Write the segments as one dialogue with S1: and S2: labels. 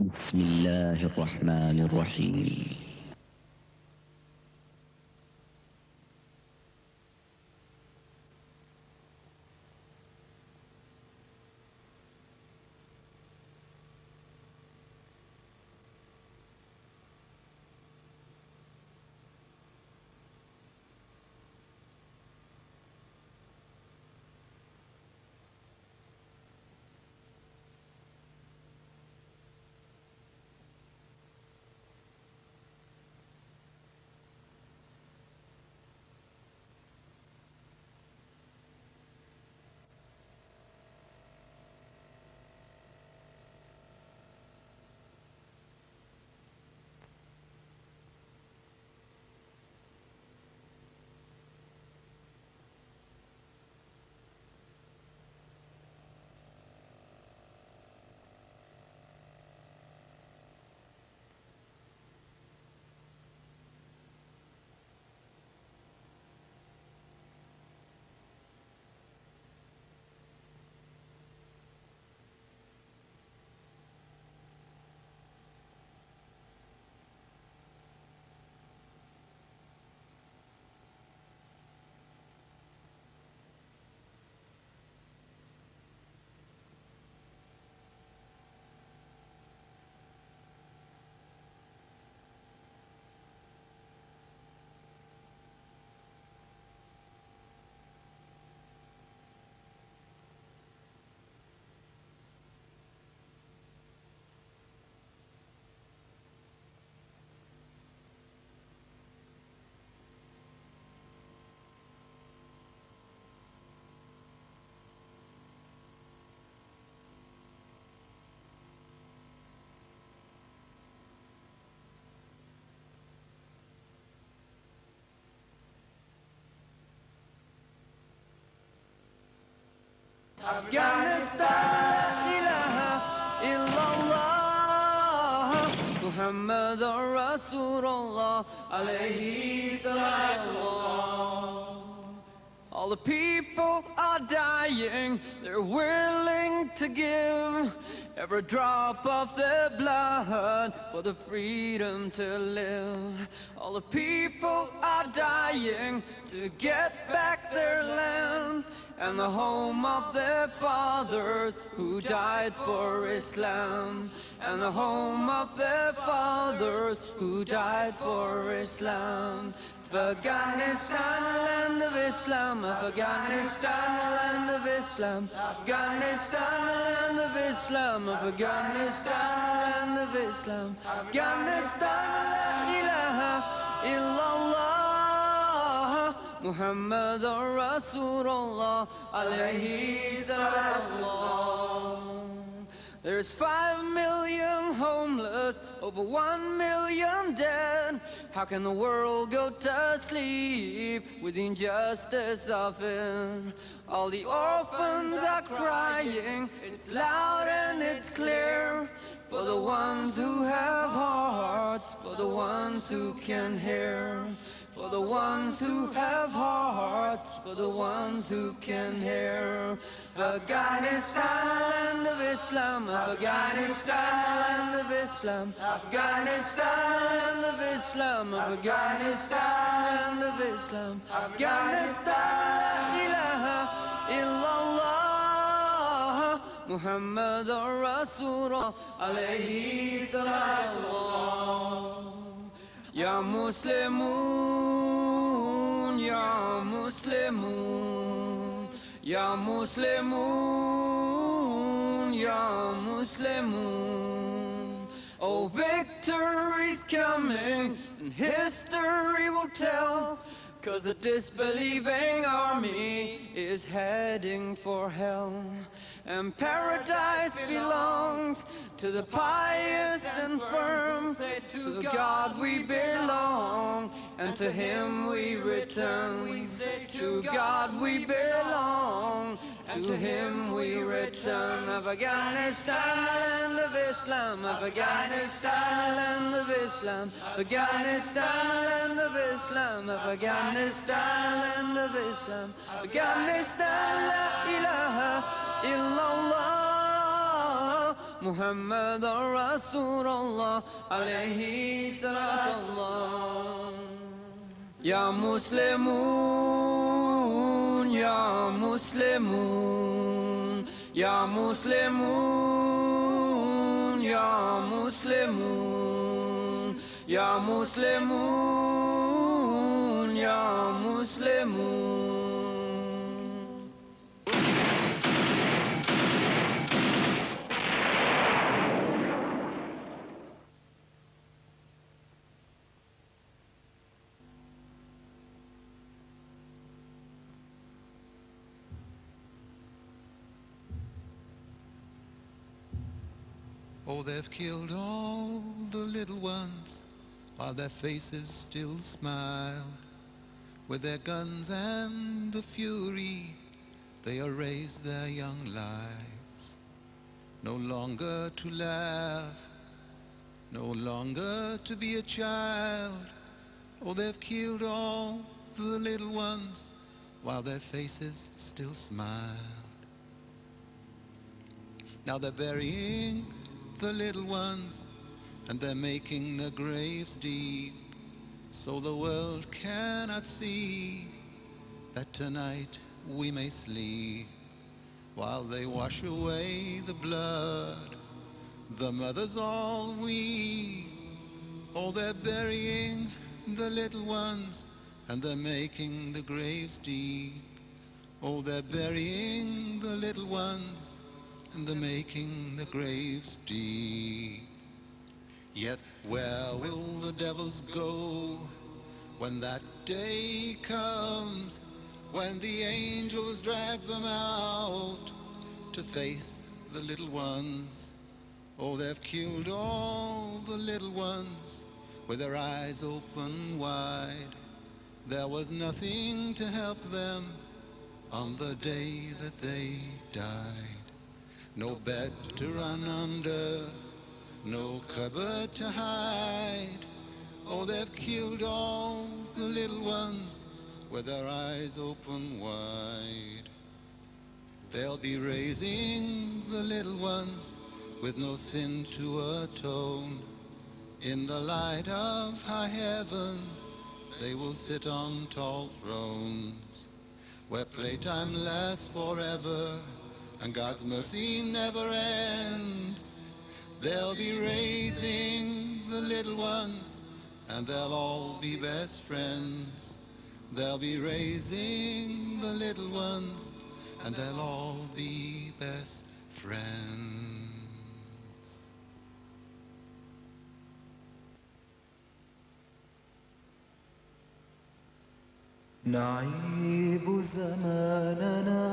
S1: بسم الله الرحمن الرحيم.
S2: Afghanistan, ilaha illallah, Muhammad Rasulullah, alayhi salatullah. All the people are dying, they're willing to give every drop of their blood for the freedom to live. All the people are dying to get back their land and the home of their fathers who died for Islam, and the home of their fathers who died for Islam. Afghanistan, land of Islam, Afghanistan, land of Islam, Afghanistan, land of Islam, Afghanistan, land of Islam, Afghanistan, la ilaha illallah, Muhammad Rasulullah, alayhi salatullah. There's 5 million homeless, over 1 million dead. How can the world go to sleep with injustice of it? All the orphans are crying, it's loud and it's clear. For the ones who have hearts, for the ones who can hear. For the ones who have hearts, for the ones who can hear. Afghanistan, land of Islam, Afghanistan, land of Islam, Afghanistan, land of Islam, Afghanistan, land of Islam, Afghanistan, la ilaha illallah, Muhammad Rasulullah, alayhi salatullah. Ya Muslimun, Ya Muslimun, Ya Muslimun, Ya Muslimun. Oh, victory's coming and history will tell, 'cause the disbelieving army is heading for hell. And paradise belongs to the pious and firm. To God we belong, and to Him we return. To God we belong, and to Him we return. Afghanistan, land of Islam, Afghanistan, land of Islam, Afghanistan, land of Islam, Afghanistan, land of Islam, Afghanistan, la ilaha illallah, محمد رسول الله عليه صلاة الله. يا مسلمون يا مسلمون يا مسلمون يا مسلمون يا مسلمون يا مسلمون.
S3: Oh, they've killed all the little ones while their faces still smile. With their guns and the fury, they erase their young lives. No longer to laugh, no longer to be a child. Oh, they've killed all the little ones while their faces still smile. Now they're burying the little ones, and they're making their graves deep, so the world cannot see that tonight we may sleep. While they wash away the blood, the mothers all weep. Oh, they're burying the little ones, and they're making the graves deep. Oh, they're burying the little ones, and they're making the graves deep. Yet where will the devils go when that day comes, when the angels drag them out to face the little ones? Oh, they've killed all the little ones with their eyes open wide. There was nothing to help them on the day that they died. No bed to run under, no cupboard to hide. Oh, they've killed all the little ones with their eyes open wide. They'll be raising the little ones with no sin to atone. In the light of high heaven, they will sit on tall thrones, where playtime lasts forever and God's mercy never ends. They'll be raising the little ones, and they'll all be best friends. They'll be raising the little ones, and they'll all be best friends.
S4: نعيب زماننا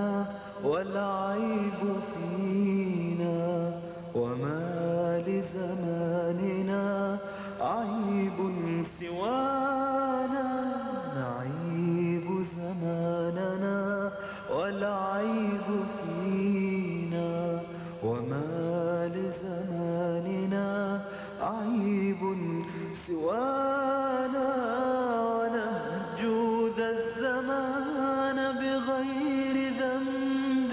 S4: والعيب فينا، وما لزماننا عيب سوانا. نعيب زماننا والعيب فينا، وما لزماننا عيب سوانا. ونهجو ذا الزمان بغير ذنب،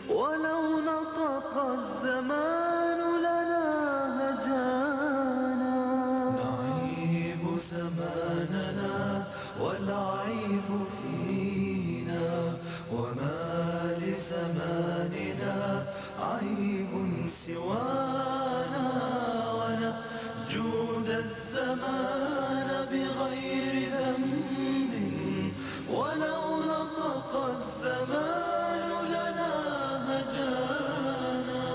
S4: ولو نطق الزمان لنا هجانا. نعيب زماننا والعيب فينا، وما لزماننا عيب سوانا. ونهجو ذا الزمان بغير ذنب، ولو نطق الزمان لنا هجانا.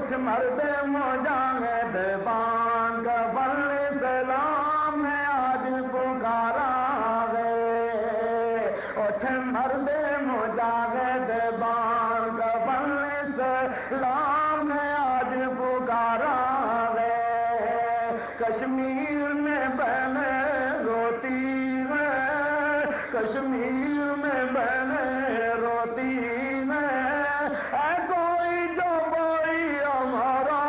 S5: उठ मर्द मुजाहिद बांग बल्ले सलाम है आज पुकारा है उठ मर्द मुजाहिद बांग बल्ले सलाम है आज पुकारा है कश्मीर में बहने रोती है कश्मीर में बहने रोती है कोई जो बोई हमारा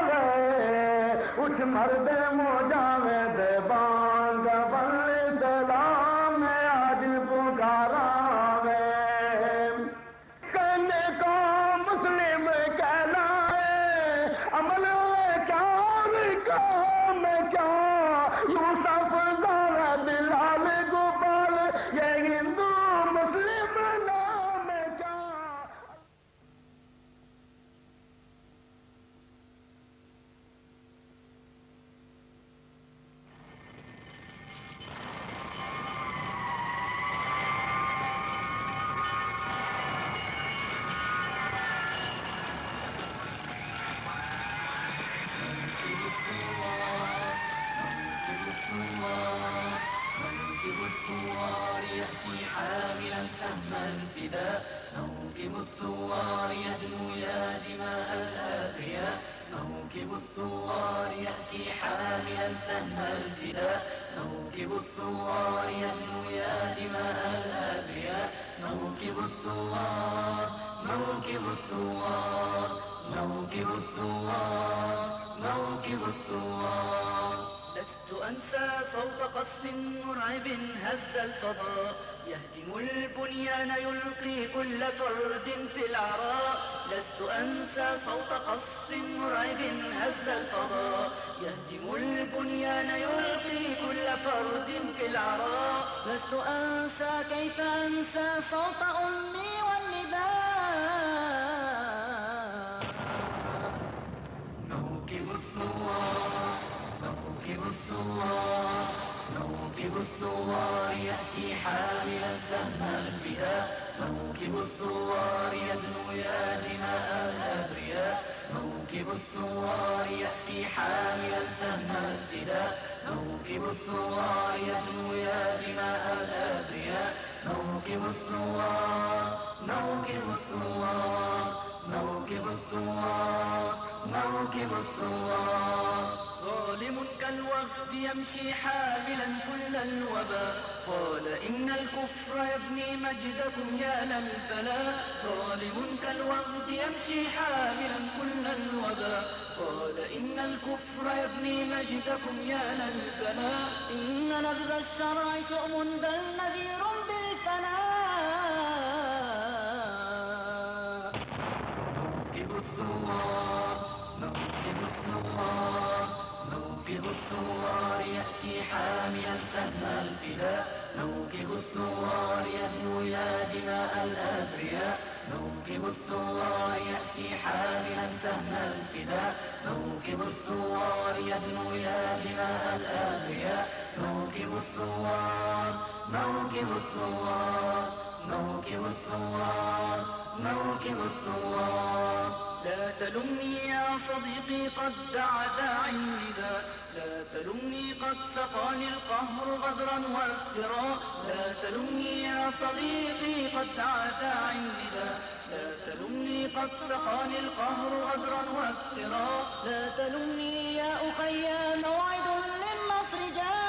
S5: है उठ मर्द मुजाहिद बांग बल्ले सलाम है आज पुकारा है कहने को मुस्लिम कहना है अमल में क्या काम क्या यूसुफ ज़ारा बिलाल गोपाल ये हिंदू मुस्लिम नाम क्या
S4: موكب الثوار يأتي حاملا سهم الفداء موكب الثوار يدنو يا دماء الأبرياء موكب الثوار يأتي حاملا سهم الفداء موكب الثوار يدنو يا دماء الأبرياء موكب الثوار موكب الثوار موكب الثوار موكب الثوار لست أنسى صوت قصف مرعب هز الفضاء يهدم البنيان يلقي كل فرد في العراء لست أنسى صوت قصف مرعب هز الفضاء يهدم البنيان يلقي كل فرد في العراء لست أنسى كيف أنسى صوت أمي والنداء موكب الثوار موكب الثوار موكب الثوار يأتي حاملا سهم الفداء موكب الثوار يدنو يا دماء الأبرياء موكب الثوار يأتي حاملا سهم الفداء موكب الثوار يدنو يا دماء الأبرياء موكب الثوار موكب الثوار موكب الثوار موكب الثوار ظالم كالوفد يمشي حاملا كل الوباء قال إن الكفر يبني مجدكم يا للفلاح ظالم كالوفد يمشي حاملا كل الوباء قال إن الكفر يبني مجدكم يا للفلاح إن نبذ الشرع شؤم بل نذير بالفناء موكب الثوار موكب الثوار موكب الثوار يأتي حاملا سهم الفداء موكب الثوار يدنو يا دماء الأبرياء موكب الثوار يأتي حاملا سهم الفداء موكب الثوار يدنو يا دماء الأبرياء موكب الثوار موكب الثوار موكب الثوار موكب الثوار لا تلمني يا صديقي قد دعا داعي النداء لا تلمني قد سقاني القهر غدرا وافتراء لا تلمني يا صديقي قد دعا داعي النداء لا تلمني قد سقاني القهر غدرا وافتراء لا تلمني يا أخي موعد للنصر جاء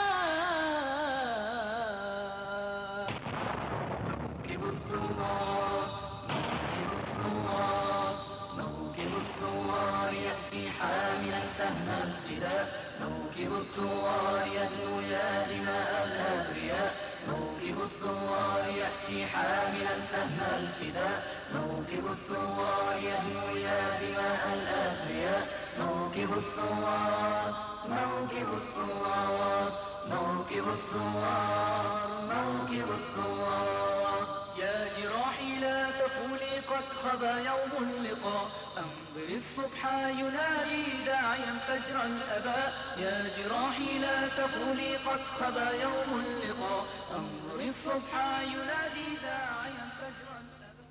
S4: موكب الثوار موكب الثوار موكب الثوار يأتي حاملا سهم الفداء موكب الثوار يدنو يا دماء الأبرياء موكب الثوار يأتي حاملا سهم الفداء موكب الثوار يدنو يا دماء الأبرياء موكب الثوار موكب الثوار موكب الثوار موكب الثوار يا جراحي لا تقولي قد خبا يوم اللقاء أنظر الصبح ينادي داعيا فجر الأباء يا جراحي لا تقولي قد خبا يوم اللقاء أنظر الصبح ينادي داعيا فجر الأباء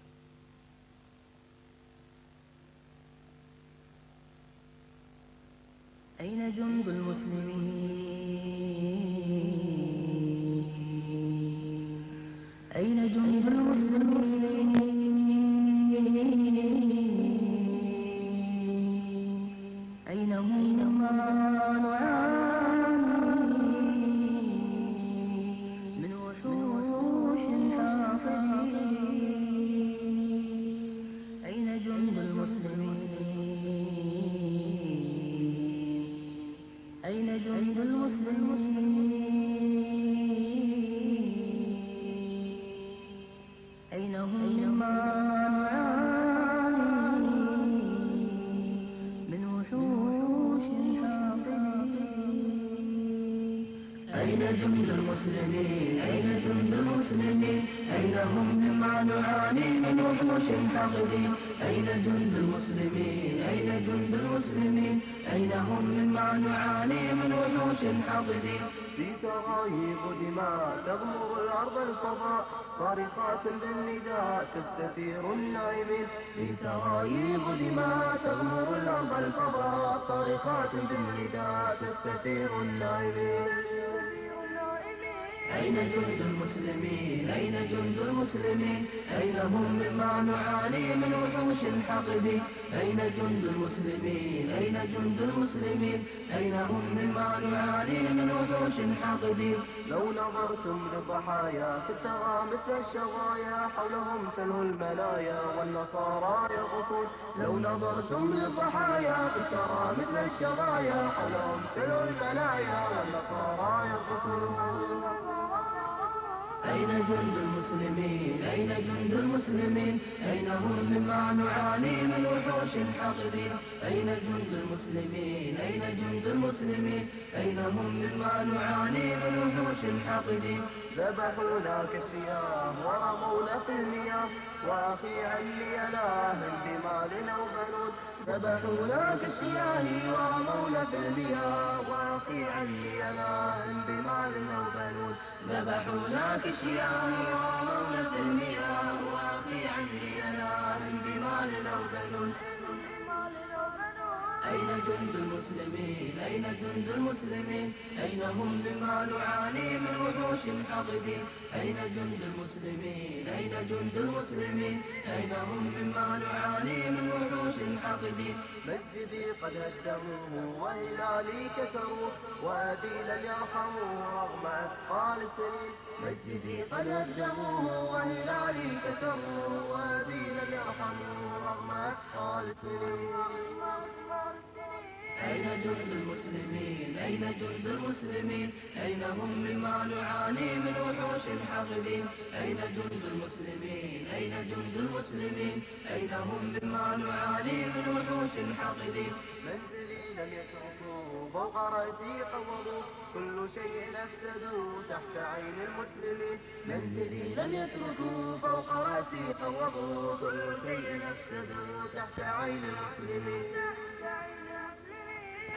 S4: أين جند المسلمين أين جند المسلمين أين هم ما من وحوش حاقدين أين جند المسلمين أين جند المسلمين أين هم ما من وحوش حاقدين أين جند المسلمين أين جند المسلمين أين هم مما نعاني من وحوش حاقدين أين جند المسلمين أين جند المسلمين أين هم مما نعاني من وحوش حاقدين
S6: في سرايب دماء تغمر الأرض الفضاء صارخات بالنداء تستثير النائمين
S4: في سرايب دماء تغمر الأرض الفضاء صارخات بالنداء تستثير النائمين أين جند المسلمين أين جند المسلمين أين هم مما نعاني من وحوش حاقدين أين جند المسلمين أين جند المسلمين أين هم مما نعاني من وحوش حاقدين
S6: لو نظرتم للضحايا في الثرى مثل الشظايا حولهم تلهو المنايا والنصارى يرقصون
S4: لو نظرتم للضحايا في الثرى مثل الشظايا
S6: حولهم تلهو المنايا والنصارى يرقصون
S4: أين جند المسلمين أين جند المسلمين أين هم مما نعاني من وحوش حاقدين أين جند المسلمين أين جند المسلمين أين هم مما نعاني من وحوش حاقدين
S6: ذبحونا كالشياه ورمونا في المياه وأخي علي له بمال أو بنون
S4: ذبحونا كالشياه ورمونا في المياه
S6: وأخي علي له بمال أو بنون
S4: ذبحونا كالشياه ورمونا في المياه وأخي علي له بمال أو بنون أين جند المسلمين أين جند المسلمين أين هم مما نعاني من وحوش حاقدين أين جند المسلمين أين جند المسلمين أين هم مما نعاني من وحوش حاقدين
S6: مسجدي قد هدموه وهلالي كسروه وأبي لم يرحموه رغم أثقال السنين
S4: مسجدي قد هدموه وهلالي كسروه
S6: وأبي لم يرحموه رغم أثقال السنين
S4: أين جند المسلمين أين جند المسلمين أين هم مما نعاني من وحوش حاقدين أين جند المسلمين أين جند المسلمين أين هم مما نعاني من وحوش حاقدين
S6: منزلي لم يتركوا فوق رأسي قوضوا كل شيء أفسدوا تحت عين المسلمين
S4: منزلي لم يتركوا فوق رأسي قوضوا كل شيء أفسدوا تحت عين المسلمين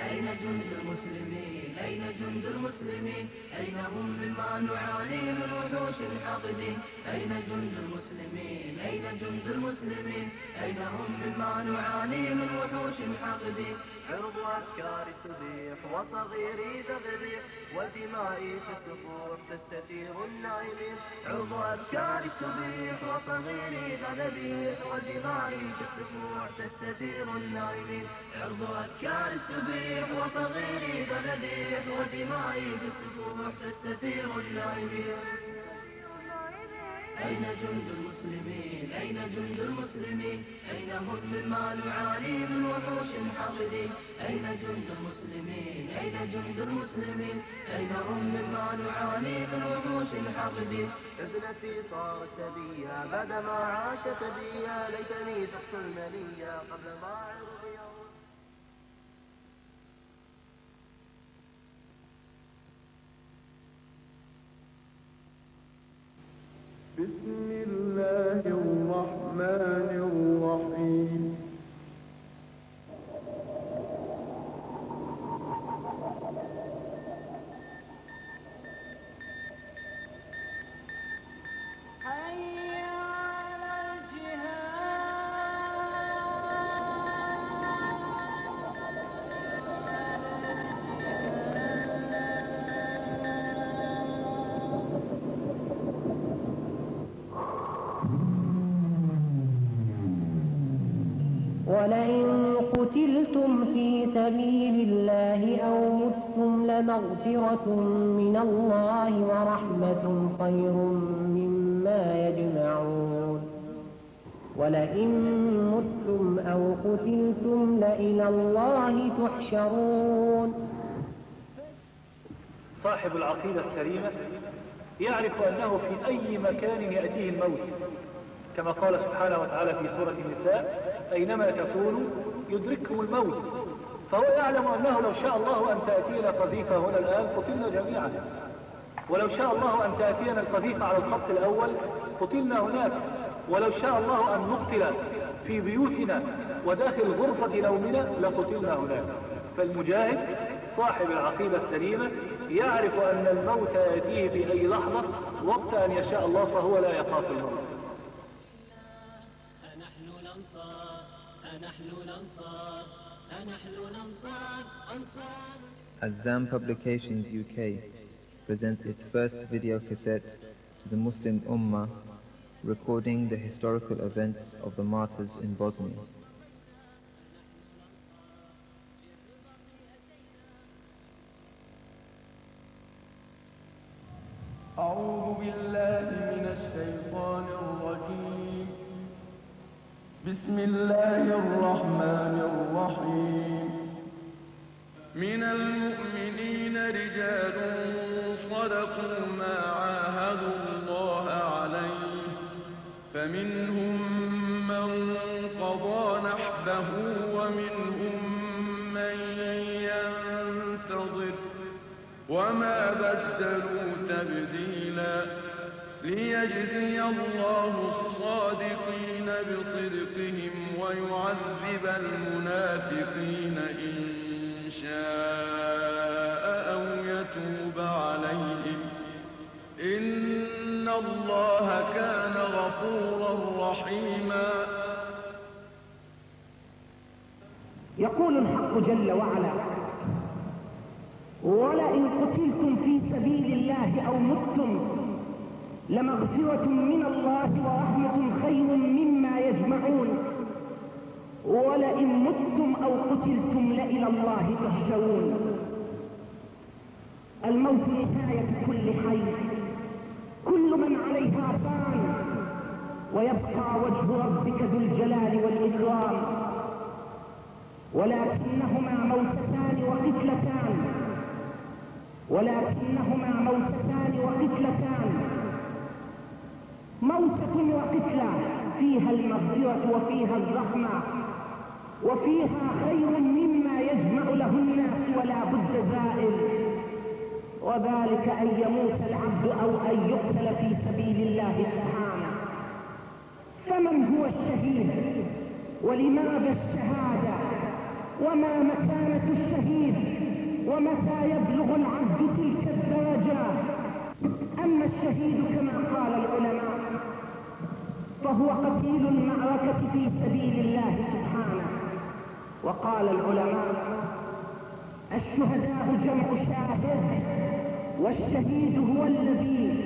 S4: أين جند المسلمين أين جند المسلمين أين هم مما نعاني من وحوش حاقدين أين جند المسلمين أين جند المسلمين أين هم مما نعاني من وحوش حاقدين
S6: عرض أفكاري استبيح وصغيري تغريح ودمائي في السفوح تستثير النائمين
S4: عرض أفكاري استبيح وصغيري ذبيح ودمائي في السفوح تستثير النائمين عرض أفكاري استبيح وصغيري ذبيح ودمائي في السفوح تستثير النائمين أين جند المسلمين أين جند المسلمين أين هم مما نعاني من وحوش حاقدين أين جند المسلمين أين جند المسلمين أين هم مما نعاني من وحوش حاقدين
S6: ابنتي صارت سبية بعدما عاشت بيا ليتني ذقت المنية قبل ما عرض يوم
S5: بسم الله الرحمن الرحيم
S2: حي على الجهاد
S6: ولئن قتلتم في سبيل الله أو متم لمغفرة من الله ورحمة خير مما يجمعون ولئن متم أو قتلتم لإلى الله تحشرون.
S7: صاحب العقيدة السليمة يعرف أنه في أي مكان يأتيه الموت، كما قال سبحانه وتعالى في سورة النساء: أينما تكونوا يدرككم الموت. فهو يعلم أنه لو شاء الله أن تأتينا قذيفة هنا الآن قتلنا جميعا، ولو شاء الله أن تأتينا القذيفة على الخط الأول قتلنا هناك، ولو شاء الله أن نقتل في بيوتنا وداخل غرفة نومنا لقتلنا هناك. فالمجاهد صاحب العقيدة السليمة يعرف أن الموت يأتيه في أي لحظة وقت أن يشاء الله، فهو لا يخاف الموت.
S8: Azam Publications UK presents its first video cassette to the Muslim Ummah recording the historical events of the martyrs in Bosnia.
S5: أعوذ بالله من الشيطان الرجيم. بسم الله الرحمن الرحيم. من المؤمنين رجال صدقوا ما عاهدوا الله عليه فمنهم من قضى نحبه ومنهم من ينتظر وما بدلوا تبديلا ليجزي الله الصادقين بصدقهم ويعذب المنافقين إن شاء أو يتوب عليهم إن الله كان غفورا رحيما.
S9: يقول الحق جل وعلا: ولئن قتلتم في سبيل الله أو متم لمغفرة من الله ورحمة خير مما يجمعون ولئن متم أو قتلتم لإلى الله تحشرون. الموت نهاية كل حي، كل من عليها فان ويبقى وجه ربك ذو الجلال والإكرام، ولكنهما موتتان وقتلتان موتة وقتلة فيها المغفرة وفيها الرحمة وفيها خير مما يجمع له الناس ولا بد زائل، وذلك أن يموت العبد أو أن يقتل في سبيل الله سبحانه. فمن هو الشهيد ولماذا الشهادة وما مكانة الشهيد ومتى يبلغ العبد تلك الدرجات؟ أما الشهيد كما قال العلماء فهو قتيل المعركة في سبيل الله سبحانه. وقال العلماء: الشهداء جمع شاهد، والشهيد هو الذي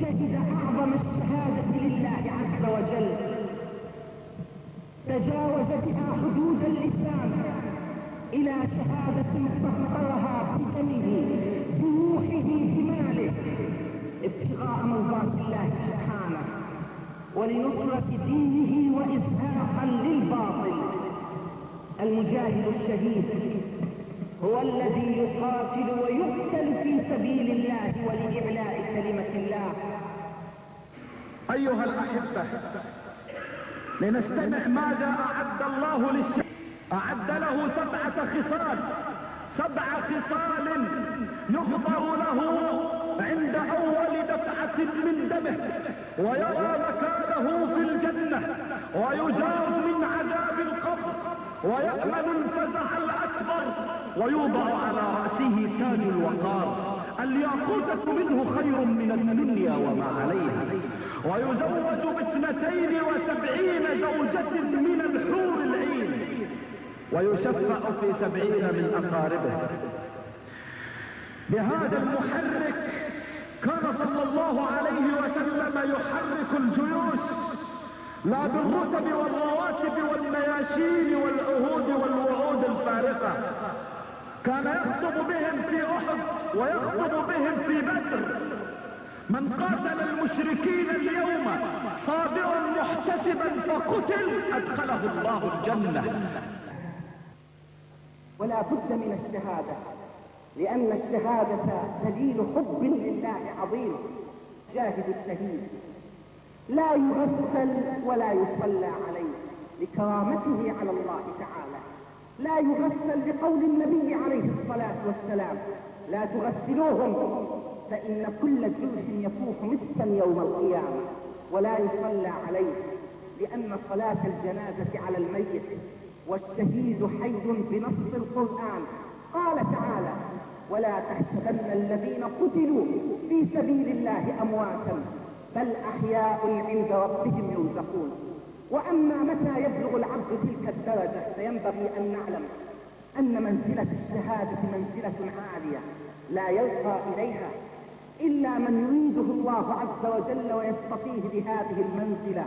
S9: شهد أعظم الشهادة لله عز وجل، تجاوز بها حدود اللسان إلى شهادة فاخترها بدمه بروحه بماله ابتغاء مرضات الله سبحانه ولنصرة دينه وإزهاقا للباطل. المجاهد الشهيد هو الذي يقاتل ويقتل في سبيل الله ولإعلاء كلمة الله.
S10: أيها الأحبة، لنستمع ماذا أعد الله للشهيد. أعد له 7 خصال، 7 خصال يغفر له عند أول دفعة من دمه، ويرى مكانه في الجنة، ويجار من عذاب القبر، ويأمن الفزع الأكبر، ويوضع على رأسه تاج الوقار، الياقوتة منه خير من الدنيا وما عليها، ويزوج ب72 زوجة من الحور العين، ويشفع في 70 من أقاربه. بهذا المحرك كان صلى الله عليه وسلم يحرك الجيوش، لا بالرتب والرواتب والنياشين والعهود والوعود الفارقة. كان يخطب بهم في أحد ويخطب بهم في بدر. من قاتل المشركين اليوم صابرا محتسبا فقتل أدخله الله الجنة.
S9: ولا بد من الشهادة، لأن الشهادة دليل حب لله عظيم. جاهد الشهيد لا يغسل ولا يصلى عليه لكرامته على الله تعالى، لا يغسل بقول النبي عليه الصلاة والسلام: لا تغسلوهم فإن كل جيش يفوح مسكا يوم القيامة. ولا يصلى عليه لأن صلاة الجنازة على الميت والشهيد حي بنص القرآن. قال تعالى: ولا تحسبن الذين قتلوا في سبيل الله أمواتا بل أحياء عند ربهم يرزقون. وأما متى يبلغ العبد تلك الدرجة فينبغي أن نعلم أن منزلة الشهادة منزلة عالية لا يرقى إليها إلا من يريده الله عز وجل ويستطيع بهذه المنزلة.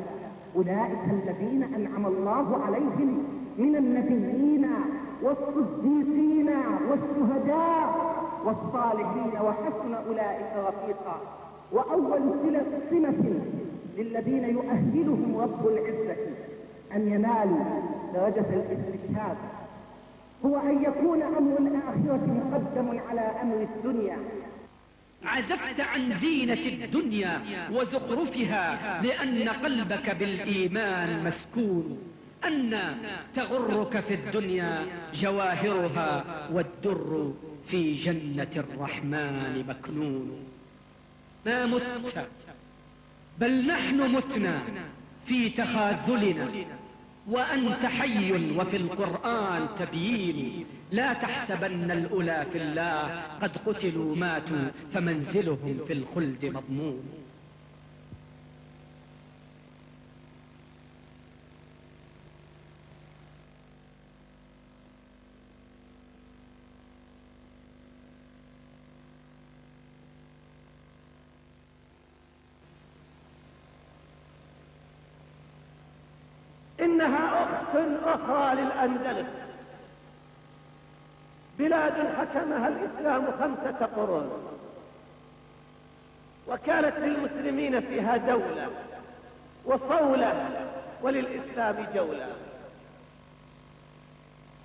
S9: أولئك الذين أنعم الله عليهم من النبيين والصديقين والشهداء والصالحين وحسن أولئك رفيقا. وأول سمة للذين يؤهلهم رب العزة أن ينالوا درجة الاستشهاد هو أن يكون أمر الآخرة مقدم على أمر الدنيا.
S11: عزفت عن زينة الدنيا وزخرفها لأن قلبك بالإيمان مسكون. أن تغرك في الدنيا جواهرها والدر في جنة الرحمن مكنون. ما مت بل نحن متنا في تخاذلنا وأنت حي وفي القرآن تبيين. لا تحسبن الأولى في الله قد قتلوا ماتوا فمنزلهم في الخلد مضمون.
S10: إنها أخت أخرى للأندلس، بلاد حكمها الإسلام 5 قرون، وكانت للمسلمين فيها دولة وصولة وللإسلام جولة،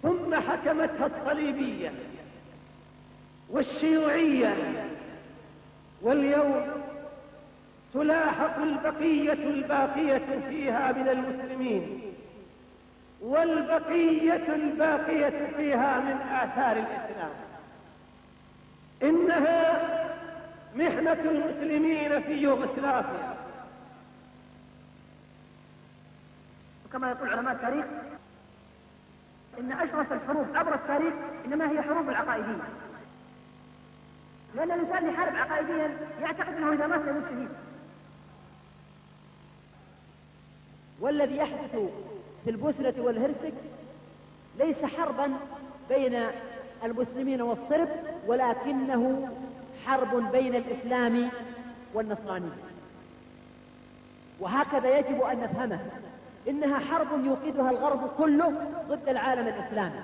S10: ثم حكمتها الصليبية والشيوعية، واليوم تلاحق البقية الباقية فيها من المسلمين والبقية الباقية فيها من آثار الإسلام. إنها محنة المسلمين في يوغوسلافيا.
S12: وكما يقول علماء التاريخ إن أشرف الحروب عبر التاريخ إنما هي حروب العقائدية، لأن الإنسان يحارب عقائديا يعتقد أنه إذا مات يموت شهيد.
S13: والذي يحدث في البوسنة والهرسك ليس حربا بين المسلمين والصرب، ولكنه حرب بين الإسلام والنصرانية. وهكذا يجب أن نفهمه، إنها حرب يوقدها الغرب كله ضد العالم الإسلامي.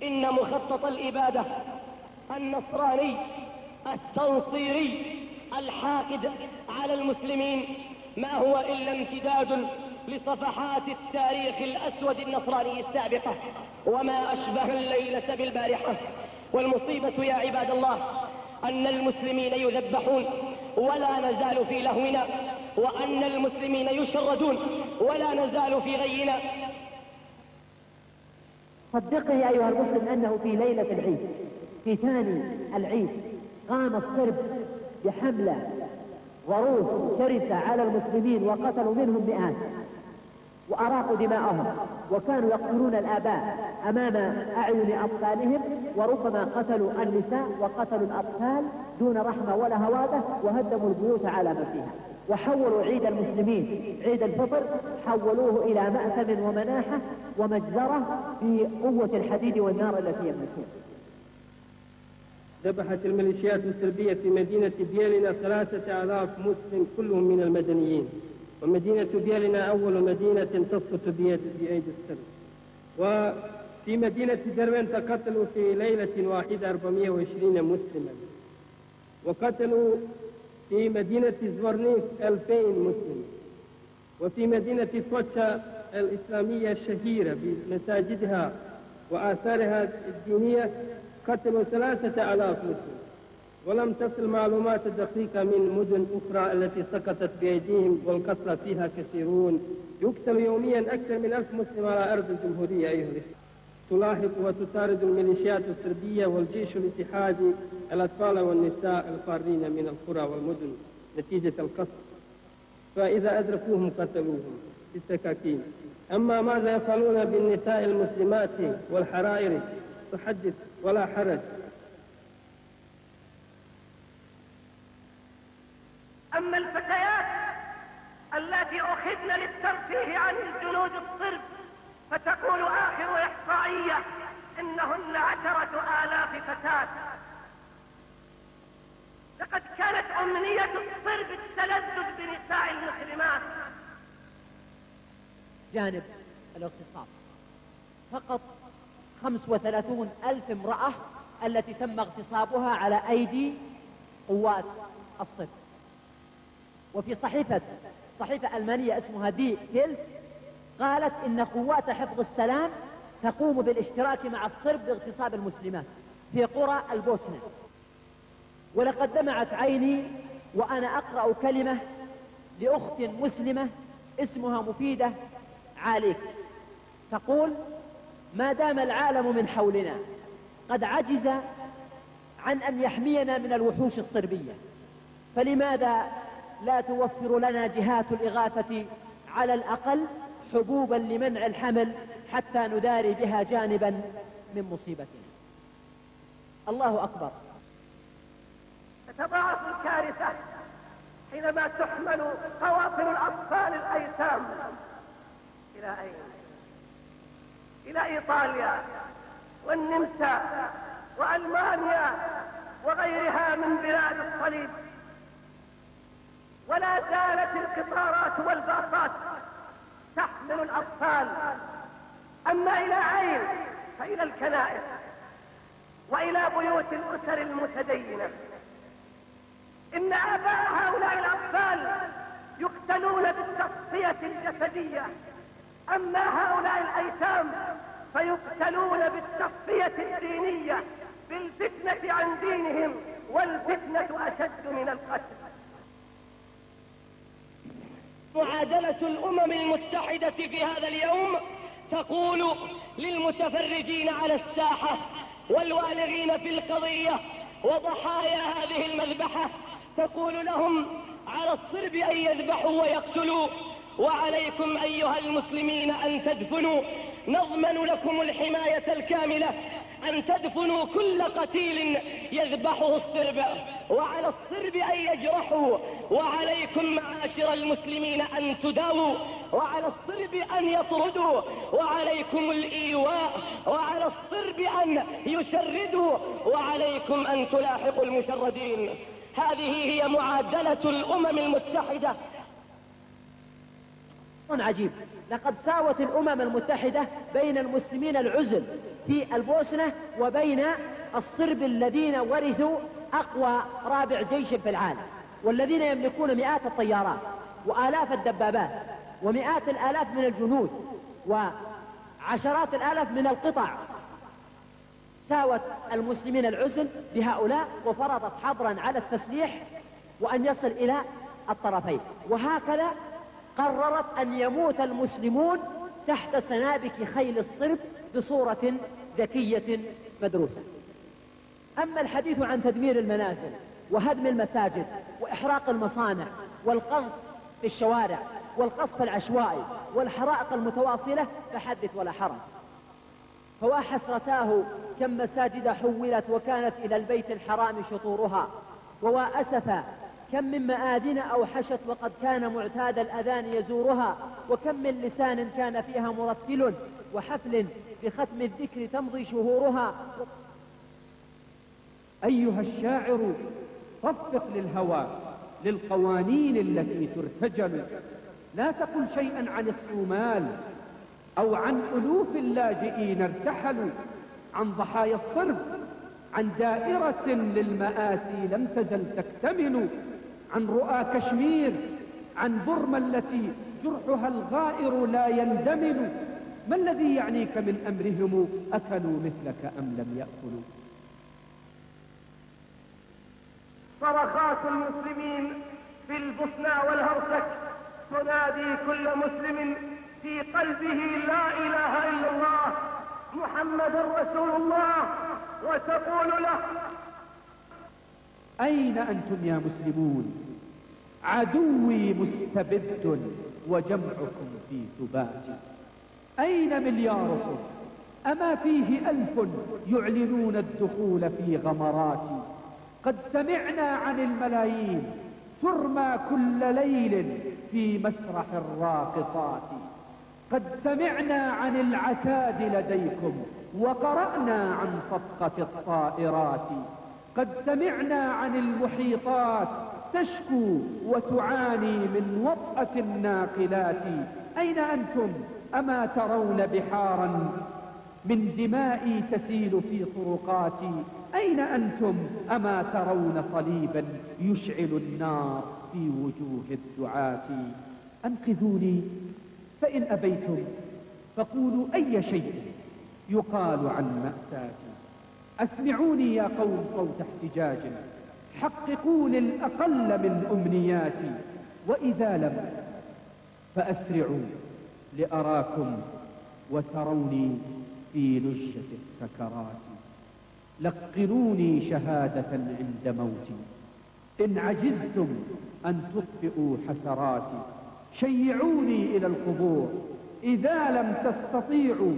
S14: إن مخطط الإبادة النصراني التنصيري الحاقد على المسلمين ما هو إلا امتداد لصفحات التاريخ الأسود النصراني السابقة، وما أشبه الليلة بالبارحة. والمصيبة يا عباد الله أن المسلمين يذبحون ولا نزال في لهونا، وأن المسلمين يشردون ولا نزال في غينا.
S13: صدقني أيها المسلم أنه في ليلة العيد، في ثاني العيد، قام الصرب بحملة ضروس شرسة على المسلمين وقتلوا منهم مئات وأراقوا دماءهم، وكانوا يقتلون الآباء أمام أعين أطفالهم، وربما قتلوا النساء وقتلوا الأطفال دون رحمة ولا هوادة، وهدموا البيوت على ما فيها. وحولوا عيد المسلمين عيد الفطر حولوه إلى مأثم ومناحة ومجزرة في قوة الحديد والنار التي يملكون.
S15: ذبحت الميليشيات الصربية في مدينة بيالنا 3000 مسلم كلهم من المدنيين، ومدينة بيالنا أول مدينة تسقط بأيدي الصرب. وفي مدينة دروين قتلوا في ليلة واحدة 420 مسلما، وقتلوا في مدينة زورنيف 2000 مسلم، وفي مدينة فوتشا الإسلامية الشهيرة بمساجدها وآثارها الدينية قتلوا 3000 مسلم. ولم تصل معلومات دقيقة من مدن أخرى التي سقطت بأيديهم والقتلى فيها كثيرون. يقتل يوميا أكثر من 1000 مسلم على أرض الجمهورية أيها الإخوة. تلاحق وتطارد الميليشيات الصربية والجيش الاتحادي الأطفال والنساء الفارين من القرى والمدن نتيجة القصف، فإذا أدركوهم قتلوهم بالسكاكين. أما ماذا يفعلون بالنساء المسلمات والحرائر تحدث ولا حرج.
S12: أما الفتيات التي أخذن للترفيه عن الجنود الصرب فتقول آخر إحصائية إنهن 10,000 فتاة. لقد كانت أمنية الصرب التلذذ بنساء المسلمات.
S13: جانب الاغتصاب فقط 35,000 امرأة التي تم اغتصابها على أيدي قوات الصرب. وفي صحيفة ألمانية اسمها دي كيلز قالت إن قوات حفظ السلام تقوم بالاشتراك مع الصرب باغتصاب المسلمات في قرى البوسنة. ولقد دمعت عيني وأنا أقرأ كلمة لأخت مسلمة اسمها مفيدة عاليك تقول: ما دام العالم من حولنا قد عجز عن أن يحمينا من الوحوش الصربية، فلماذا لا توفر لنا جهات الإغاثة على الأقل حبوبا لمنع الحمل حتى نداري بها جانبا من مصيبتنا. الله أكبر.
S12: تتضاعف الكارثة حينما تحمل قوافل الأطفال الأيتام إلى أين؟ إلى إيطاليا والنمسا وألمانيا وغيرها من بلاد الصليب، ولا زالت القطارات والباصات تحمل الأطفال. أما إلى أين؟ فإلى الكنائس وإلى بيوت الأسر المتدينة. إن آباء هؤلاء الأطفال يقتلون بالتصفية الجسدية، أما هؤلاء الأيتام فيقتلون بالتصفية الدينية، بالفتنة عن دينهم، والفتنة أشد من القتل.
S14: معادلة الأمم المتحدة في هذا اليوم تقول للمتفرجين على الساحة والوالغين في القضية وضحايا هذه المذبحة، تقول لهم: على الصرب أن يذبحوا ويقتلوا، وعليكم أيها المسلمين أن تدفنوا. نضمن لكم الحماية الكاملة، أن تدفنوا كل قتيل يذبحه الصرب، وعلى الصرب أن يجرحوا، وعليكم معاشر المسلمين أن تداووا، وعلى الصرب أن يطردوا، وعليكم الإيواء، وعلى الصرب أن يشردوا، وعليكم أن تلاحقوا المشردين. هذه هي معادلة الأمم المتحدة.
S13: عجيب، لقد ساوت الأمم المتحدة بين المسلمين العزل في البوسنة وبين الصرب الذين ورثوا أقوى رابع جيش في العالم، والذين يملكون مئات الطيارات وآلاف الدبابات ومئات الآلاف من الجنود وعشرات الآلاف من القطع. ساوت المسلمين العزل بهؤلاء وفرضت حظرا على التسليح وأن يصل إلى الطرفين، وهكذا قررت أن يموت المسلمون تحت سنابك خيل الصرب بصورة ذكية مدروسة. أما الحديث عن تدمير المنازل وهدم المساجد وإحراق المصانع والقنص في الشوارع والقصف العشوائي والحرائق المتواصلة فحدث ولا حرج. فوا حسرتاه كم مساجد حولت وكانت إلى البيت الحرام شطورها، ووا أسفا كم من مآذن أوحشت وقد كان معتاد الأذان يزورها، وكم من لسان كان فيها مرتل وحفل بختم الذكر تمضي شهورها.
S16: أيها الشاعر صفق للهوى للقوانين التي ترتجل، لا تقل شيئا عن الصومال أو عن ألوف اللاجئين ارتحلوا، عن ضحايا الصرب، عن دائرة للمآسي لم تزل تكتمل، عن رؤى كشمير، عن برما التي جرحها الغائر لا يندمل. ما الذي يعنيك من أمرهم؟ أكلوا مثلك أم لم يأكلوا؟
S10: صرخات المسلمين في البوسنة والهرسك تنادي كل مسلم في قلبه لا إله إلا الله محمد رسول الله، وتقول له:
S16: أين أنتم يا مسلمون؟ عدوي مستبد وجمعكم في سبات. أين ملياركم؟ أما فيه 1000 يعلنون الدخول في غمرات. قد سمعنا عن الملايين ترمى كل ليل في مسرح الراقصات. قد سمعنا عن العتاد لديكم وقرأنا عن صفقة الطائرات. قد سمعنا عن المحيطات تشكو وتعاني من وطأة الناقلات. أين أنتم؟ أما ترون بحارا من دمائي تسيل في طرقاتي؟ أين أنتم؟ أما ترون صليبا يشعل النار في وجوه الدعاة؟ أنقذوني، فإن أبيتم فقولوا أي شيء يقال عن مأساتي. أسمعوني يا قوم صوت احتجاج، حققوا للأقل من أمنياتي. وإذا لم فأسرعوا لأراكم وتروني في لجة السكرات. لقنوني شهادة عند موتي إن عجزتم أن تطفئوا حسراتي. شيعوني إلى القبور إذا لم تستطيعوا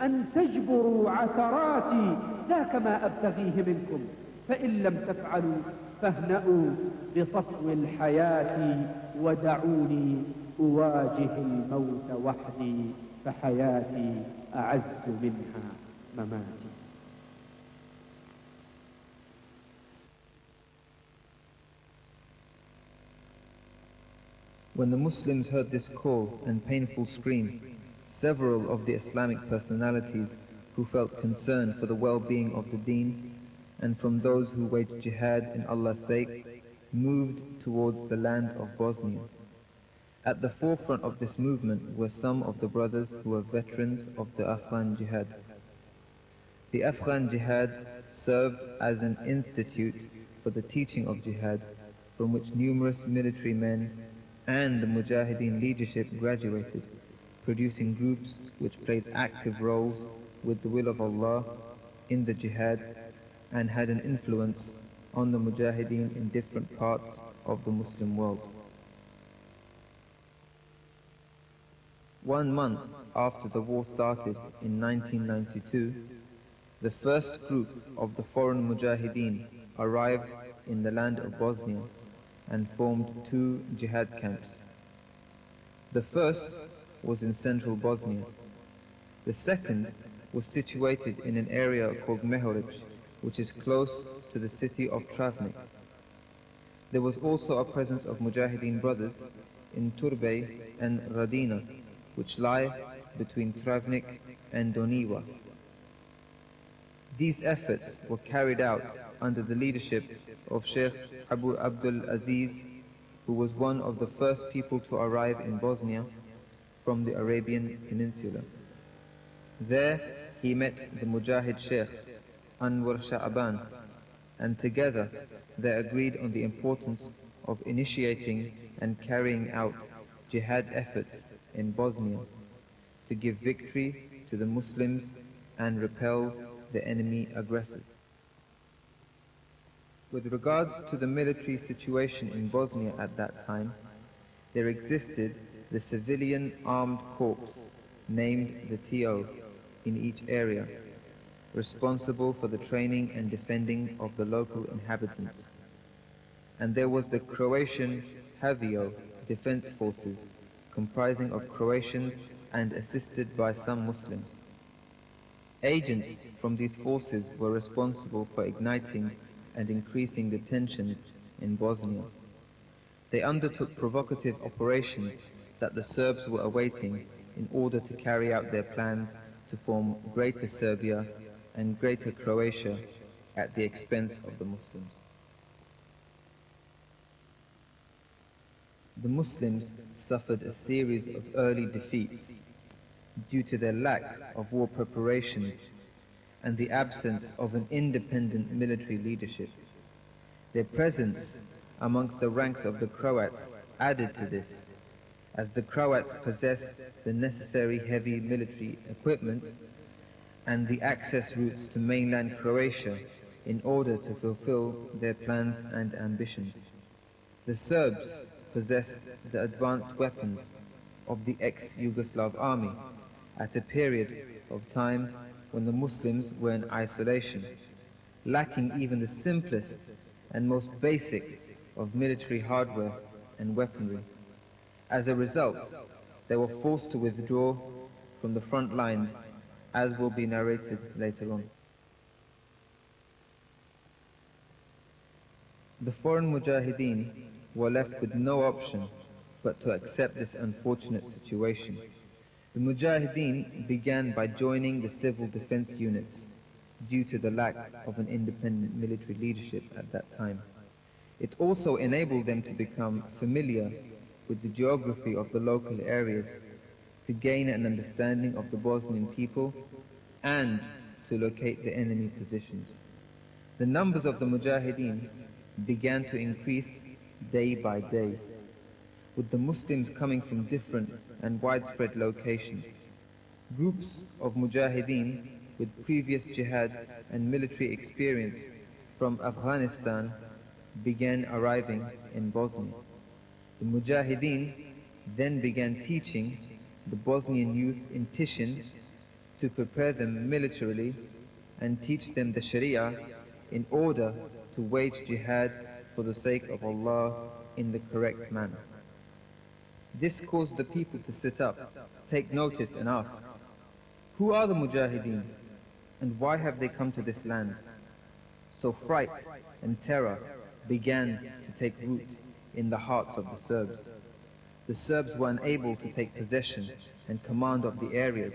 S16: أن تجبروا عثراتي. ذاك ما أبتغيه منكم، فإن لم تفعلوا فاهنأوا بصفو الحياة ودعوني أواجه الموت وحدي، فحياتي أعز منها مماتي.
S8: When the Muslims heard this call and painful scream, several of the Islamic personalities who felt concern for the well-being of the deen and from those who waged jihad in Allah's sake moved towards the land of Bosnia. At the forefront of this movement were some of the brothers who were veterans of the Afghan jihad. The Afghan jihad served as an institute for the teaching of jihad, from which numerous military men and the Mujahideen leadership graduated, producing groups which played active roles with the will of Allah in the jihad and had an influence on the Mujahideen in different parts of the Muslim world. 1 month after the war started in 1992, the first group of the foreign Mujahideen arrived in the land of Bosnia and formed 2 jihad camps. The first was in central Bosnia. The second was situated in an area called Mehoric, which is close to the city of Travnik. There was also a presence of Mujahideen brothers in Turbay and Radina, which lie between Travnik and Doniwa. These efforts were carried out under the leadership of Sheikh Abu Abdul Aziz, who was one of the first people to arrive in Bosnia from the Arabian Peninsula. There he met the Mujahid Sheikh Anwar Sha'aban, and together they agreed on the importance of initiating and carrying out jihad efforts in Bosnia to give victory to the Muslims and repel the enemy aggressors. With regards to the military situation in Bosnia at that time, there existed the civilian armed corps named the TO in each area, responsible for the training and defending of the local inhabitants. And there was the Croatian Havio defense forces, comprising of Croatians and assisted by some Muslims. Agents from these forces were responsible for igniting and increasing the tensions in Bosnia. They undertook provocative operations that the Serbs were awaiting in order to carry out their plans to form Greater Serbia and Greater Croatia at the expense of the Muslims. The Muslims suffered a series of early defeats due to their lack of war preparations and the absence of an independent military leadership. Their presence amongst the ranks of the Croats added to this, as the Croats possessed the necessary heavy military equipment and the access routes to mainland Croatia in order to fulfill their plans and ambitions. The Serbs possessed the advanced weapons of the ex-Yugoslav army at a period of time when the Muslims were in isolation, lacking even the simplest and most basic of military hardware and weaponry. As a result, they were forced to withdraw from the front lines, as will be narrated later on. The foreign mujahideen were left with no option but to accept this unfortunate situation. The mujahideen began by joining the civil defense units due to the lack of an independent military leadership at that time. It also enabled them to become familiar with the geography of the local areas, to gain an understanding of the Bosnian people, and to locate the enemy positions. The numbers of the mujahideen began to increase day by day, with the Muslims coming from different and widespread locations. Groups of mujahideen with previous jihad and military experience from Afghanistan began arriving in Bosnia. The mujahideen then began teaching the Bosnian youth in Tishin to prepare them militarily and teach them the Sharia in order to wage jihad for the sake of Allah in the correct manner. This caused the people to sit up, take notice and ask, who are the mujahideen and why have they come to this land? So fright and terror began to take root in the hearts of the Serbs. The Serbs were unable to take possession and command of the areas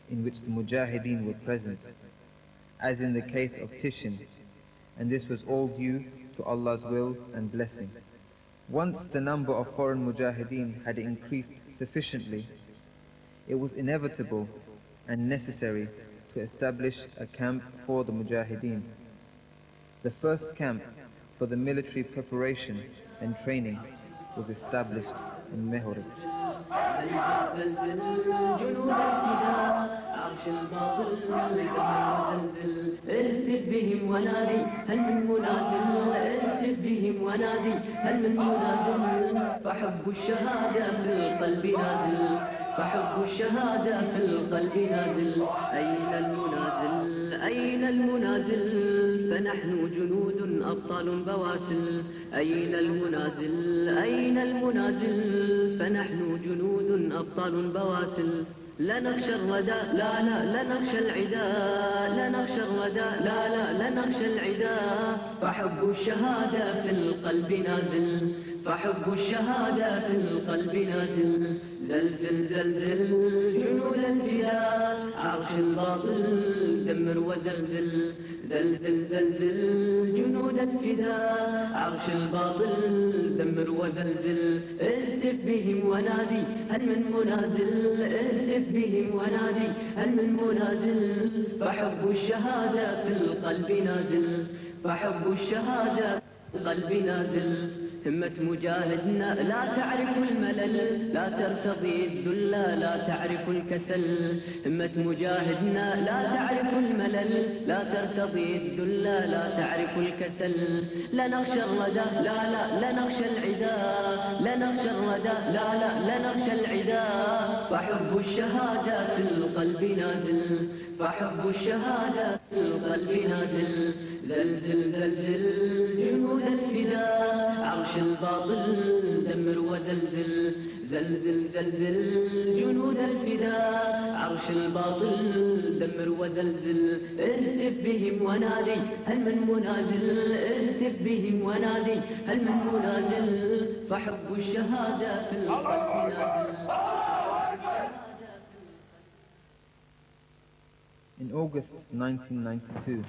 S8: in which the mujahideen were present, as in the case of Tishin, and this was all due to Allah's will and blessing. Once the number of foreign mujahideen had increased sufficiently, it was inevitable and necessary to establish a camp for the mujahideen. The first camp for the military preparation and training was established in Mehorij.
S4: فحب الشهادة في القلب نازل أين المنازل أين المنازل فنحن جنود أبطال بواسل أين المنازل أين المنازل فنحن جنود أبطال بواسل لا نخشى الردى لا لا لا نخشى العداء لا نخشى الردى لا لا لا نخشى العداء فحب الشهادة في القلب نازل فحب الشهادة في القلب نازل زلزل زلزل جنود الفداء عرش الباطل دمر وزلزل زلزل زلزل جنود الفداء عرش الباطل دمر وزلزل اهتف بهم ونادي هل من منازل اهتف بهم ونادي هل من منازل فحب الشهادة في القلب نازل فحب الشهادة في القلب نازل همة مجاهدنا لا تعرف الملل لا ترتضي الذل لا تعرف الكسل همة مجاهدنا لا تعرف الملل لا ترتضي الذل لا تعرف الكسل لا نخشى الردى لا لا لا نخشى العداء لا نخشى الردى لا لا لا نخشى العداء فحب الشهادة في القلب نازل فحب الشهادة في القلب نازل زلزل زلزل جنود الفداء عرش الباطل دمر وزلزل زلزل زلزل جنود الفداء عرش الباطل دمر
S17: دمر وزلزل اهتف بهم ونادي هل من منازل اهتف بهم ونادي هل من منازل فحب الشهادة في القلب نازل.
S8: In August 1992,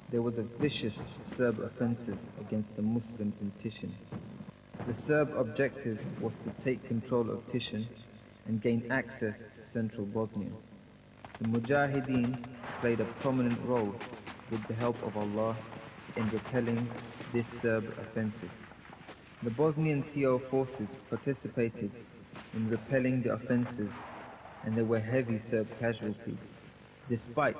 S8: there was a vicious Serb offensive against the Muslims in Tishin. The Serb objective was to take control of Tishin and gain access to central Bosnia. The Mujahideen played a prominent role with the help of Allah in repelling this Serb offensive. The Bosnian TO forces participated in repelling the offensive, and there were heavy Serb casualties, despite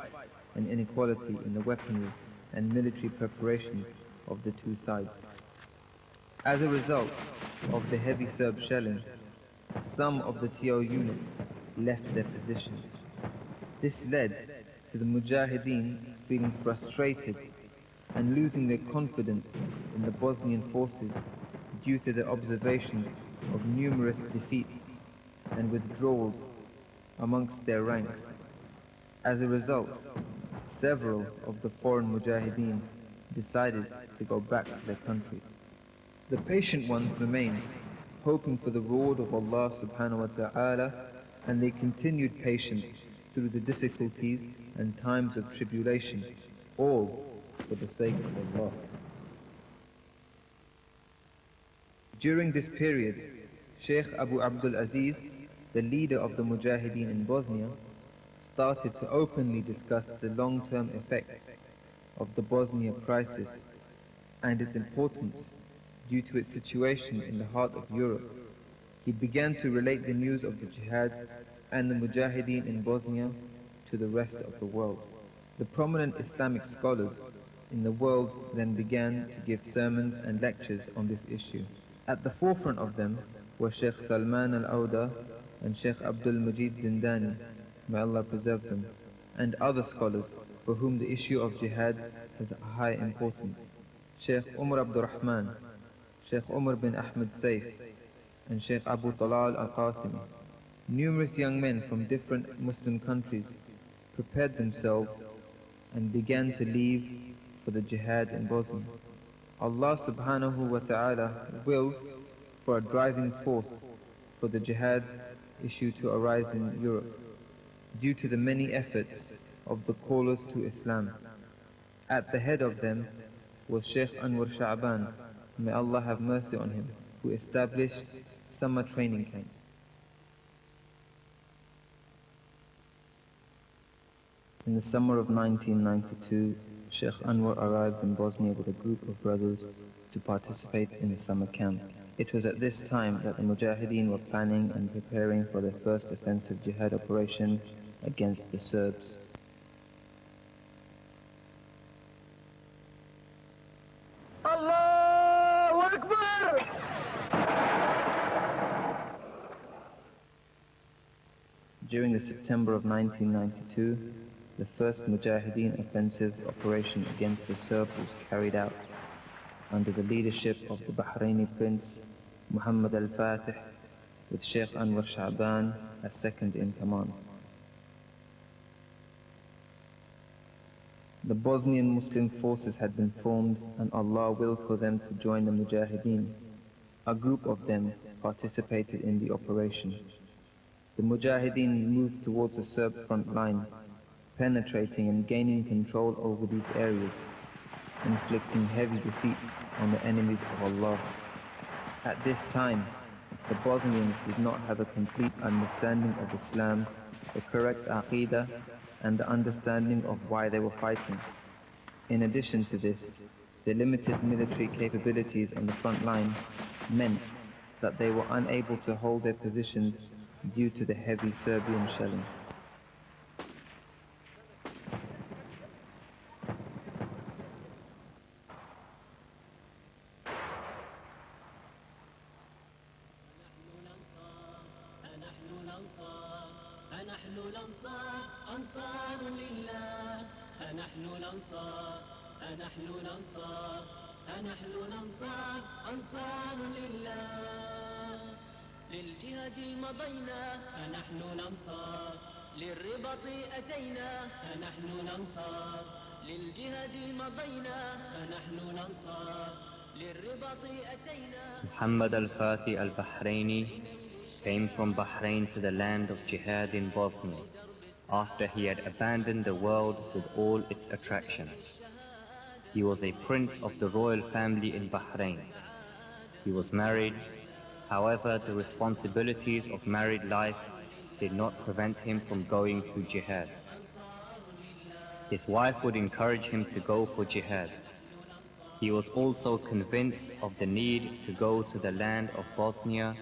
S8: an inequality in the weaponry and military preparations of the two sides. As a result of the heavy Serb shelling, some of the TO units left their positions. This led to the Mujahideen feeling frustrated and losing their confidence in the Bosnian forces due to their observations of numerous defeats and withdrawals amongst their ranks. As a result, several of the foreign Mujahideen decided to go back to their countries. The patient ones remained, hoping for the reward of Allah subhanahu wa ta'ala, and they continued patience through the difficulties and times of tribulation, all for the sake of Allah. During this period, Sheikh Abu Abdul Aziz, the leader of the Mujahideen in Bosnia, started to openly discuss the long-term effects of the Bosnia crisis and its importance due to its situation in the heart of Europe. He began to relate the news of the jihad and the Mujahideen in Bosnia to the rest of the world. The prominent Islamic scholars in the world then began to give sermons and lectures on this issue. At the forefront of them were Sheikh Salman al-Awda and Sheikh Abdul Majid Zindani, may Allah preserve them, and other scholars for whom the issue of jihad has a high importance. Sheikh Umar Abdul Rahman, Sheikh Umar bin Ahmed Saif, and Sheikh Abu Talal al-Qasimi. Numerous young men from different Muslim countries prepared themselves and began to leave for the jihad in Bosnia. Allah subhanahu wa ta'ala willed for a driving force for the jihad issue to arise in Europe due to the many efforts of the callers to Islam. At the head of them was Sheikh Anwar Sha'ban, may Allah have mercy on him, who established summer training camps. In the summer of 1992, Sheikh Anwar arrived in Bosnia with a group of brothers to participate in a summer camp. It was at this time that the Mujahideen were planning and preparing for their first offensive jihad operation against the Serbs.
S14: Allahu Akbar!
S8: During the September of 1992, the first Mujahideen offensive operation against the Serbs was carried out under the leadership of the Bahraini Prince Muhammad al-Fatih, with Sheikh Anwar Sha'ban as second in command. The Bosnian Muslim forces had been formed, and Allah willed for them to join the Mujahideen. A group of them participated in the operation. The Mujahideen moved towards the Serb front line, penetrating and gaining control over these areas, inflicting heavy defeats on the enemies of Allah. At this time, the Bosnians did not have a complete understanding of Islam, the correct Aqidah, and the understanding of why they were fighting. In addition to this, the limited military capabilities on the front line meant that they were unable to hold their positions due to the heavy Serbian shelling.
S17: أنصار لله للجهاد مضينا فنحن الأنصار للرباط أتينا فنحن ننصار للجهاد مضينا فنحن ننصار للرباط أتينا.
S18: Muhammad al-Fatih al-Bahraini came from Bahrain to the land of jihad in Bosnia after he had abandoned the world with all its attractions. He was a prince of the royal family in Bahrain. He was married. However, the responsibilities of married life did not prevent him from going to jihad. His wife would encourage him to go for jihad. He was also convinced of the need to go to the land of Bosnia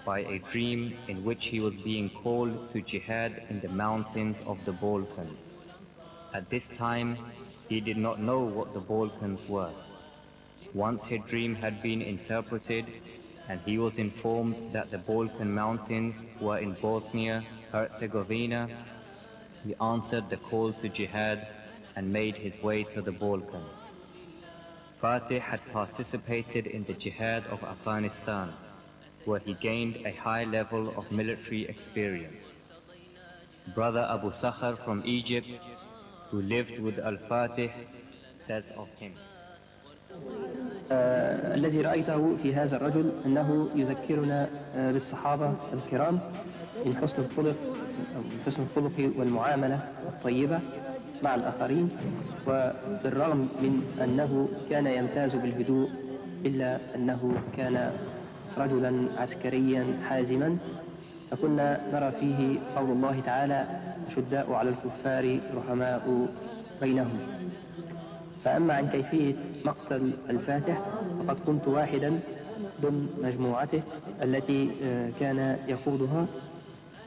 S18: by a dream in which he was being called to jihad in the mountains of the Balkans. At this time, he did not know what the Balkans were. Once his dream had been interpreted, and he was informed that the Balkan mountains were in Bosnia-Herzegovina, he answered the call to jihad and made his way to the Balkans. Fatih had participated in the jihad of Afghanistan, where he gained a high level of military experience. Brother Abu Sakhar from Egypt, who lived with Al-Fatih, says of him,
S19: الذي رأيته في هذا الرجل أنه يذكرنا بالصحابة الكرام من حسن الخلق والمعاملة الطيبة مع الآخرين، وبالرغم من أنه كان يمتاز بالهدوء إلا أنه كان رجلا عسكريا حازما، فكنا نرى فيه قول الله تعالى: أشداء على الكفار رحماء بينهم. فأما عن كيفية مقتل الفاتح فقد كنت واحدا ضمن مجموعته التي كان يقودها،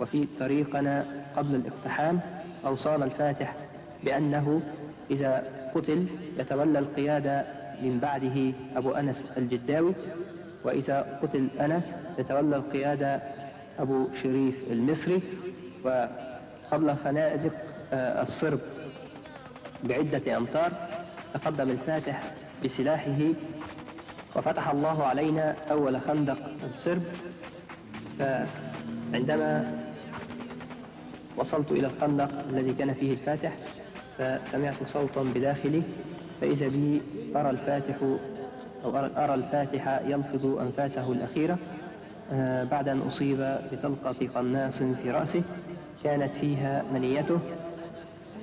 S19: وفي طريقنا قبل الاقتحام أوصانا الفاتح بأنه إذا قتل يتولى القيادة من بعده أبو أنس الجداوي، وإذا قتل أنس يتولى القيادة أبو شريف المصري. وقبل خنادق الصرب بعدة أمتار تقدم الفاتح بسلاحه وفتح الله علينا أول خندق الصرب. فعندما وصلت إلى الخندق الذي كان فيه الفاتح فسمعت صوتا بداخلي، فإذا بي أرى الفاتح يلفظ أنفاسه الأخيرة بعد أن أصيب بطلقة قناص في رأسه كانت فيها منيته،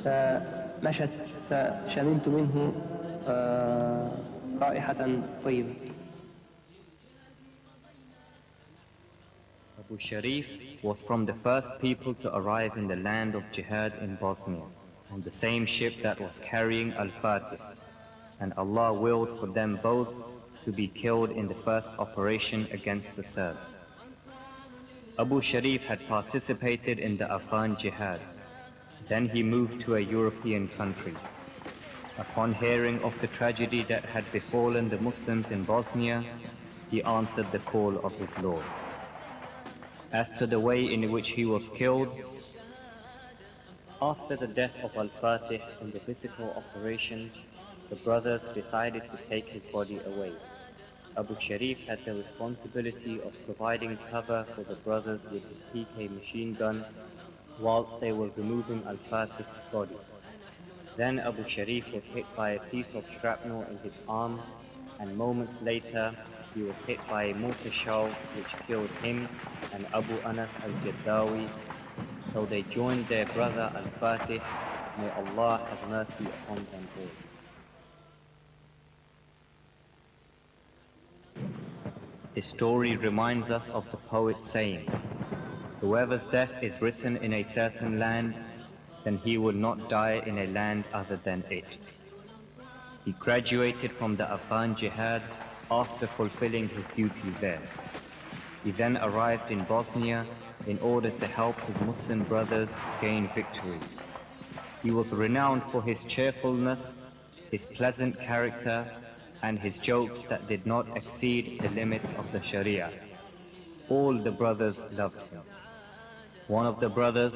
S19: فمشت فشممت منه رائحة طيبة.
S18: Abu Sharif was from the first people to arrive in the land of jihad in Bosnia, on the same ship that was carrying Al-Fatih, and Allah willed for them both to be killed in the first operation against the Serbs. Abu Sharif had participated in the Afghan jihad. Then he moved to a European country. Upon hearing of the tragedy that had befallen the Muslims in Bosnia, he answered the call of his Lord. As to the way in which he was killed, after the death of Al-Fatih in the physical operation, the brothers decided to take his body away. Abu Sharif had the responsibility of providing cover for the brothers with his PK machine gun whilst they were removing Al-Fatih's body. Then Abu Sharif was hit by a piece of shrapnel in his arm, and moments later he was hit by a mortar shell which killed him and Abu Anas al-Jaddawi. So they joined their brother Al-Fatih. May Allah have mercy upon them all. This story reminds us of the poet's saying, whoever's death is written in a certain land, then he will not die in a land other than it. He graduated from the Afghan jihad after fulfilling his duty there. He then arrived in Bosnia in order to help his Muslim brothers gain victory. He was renowned for his cheerfulness, his pleasant character, and his jokes that did not exceed the limits of the Sharia. All the brothers loved him. One of the brothers,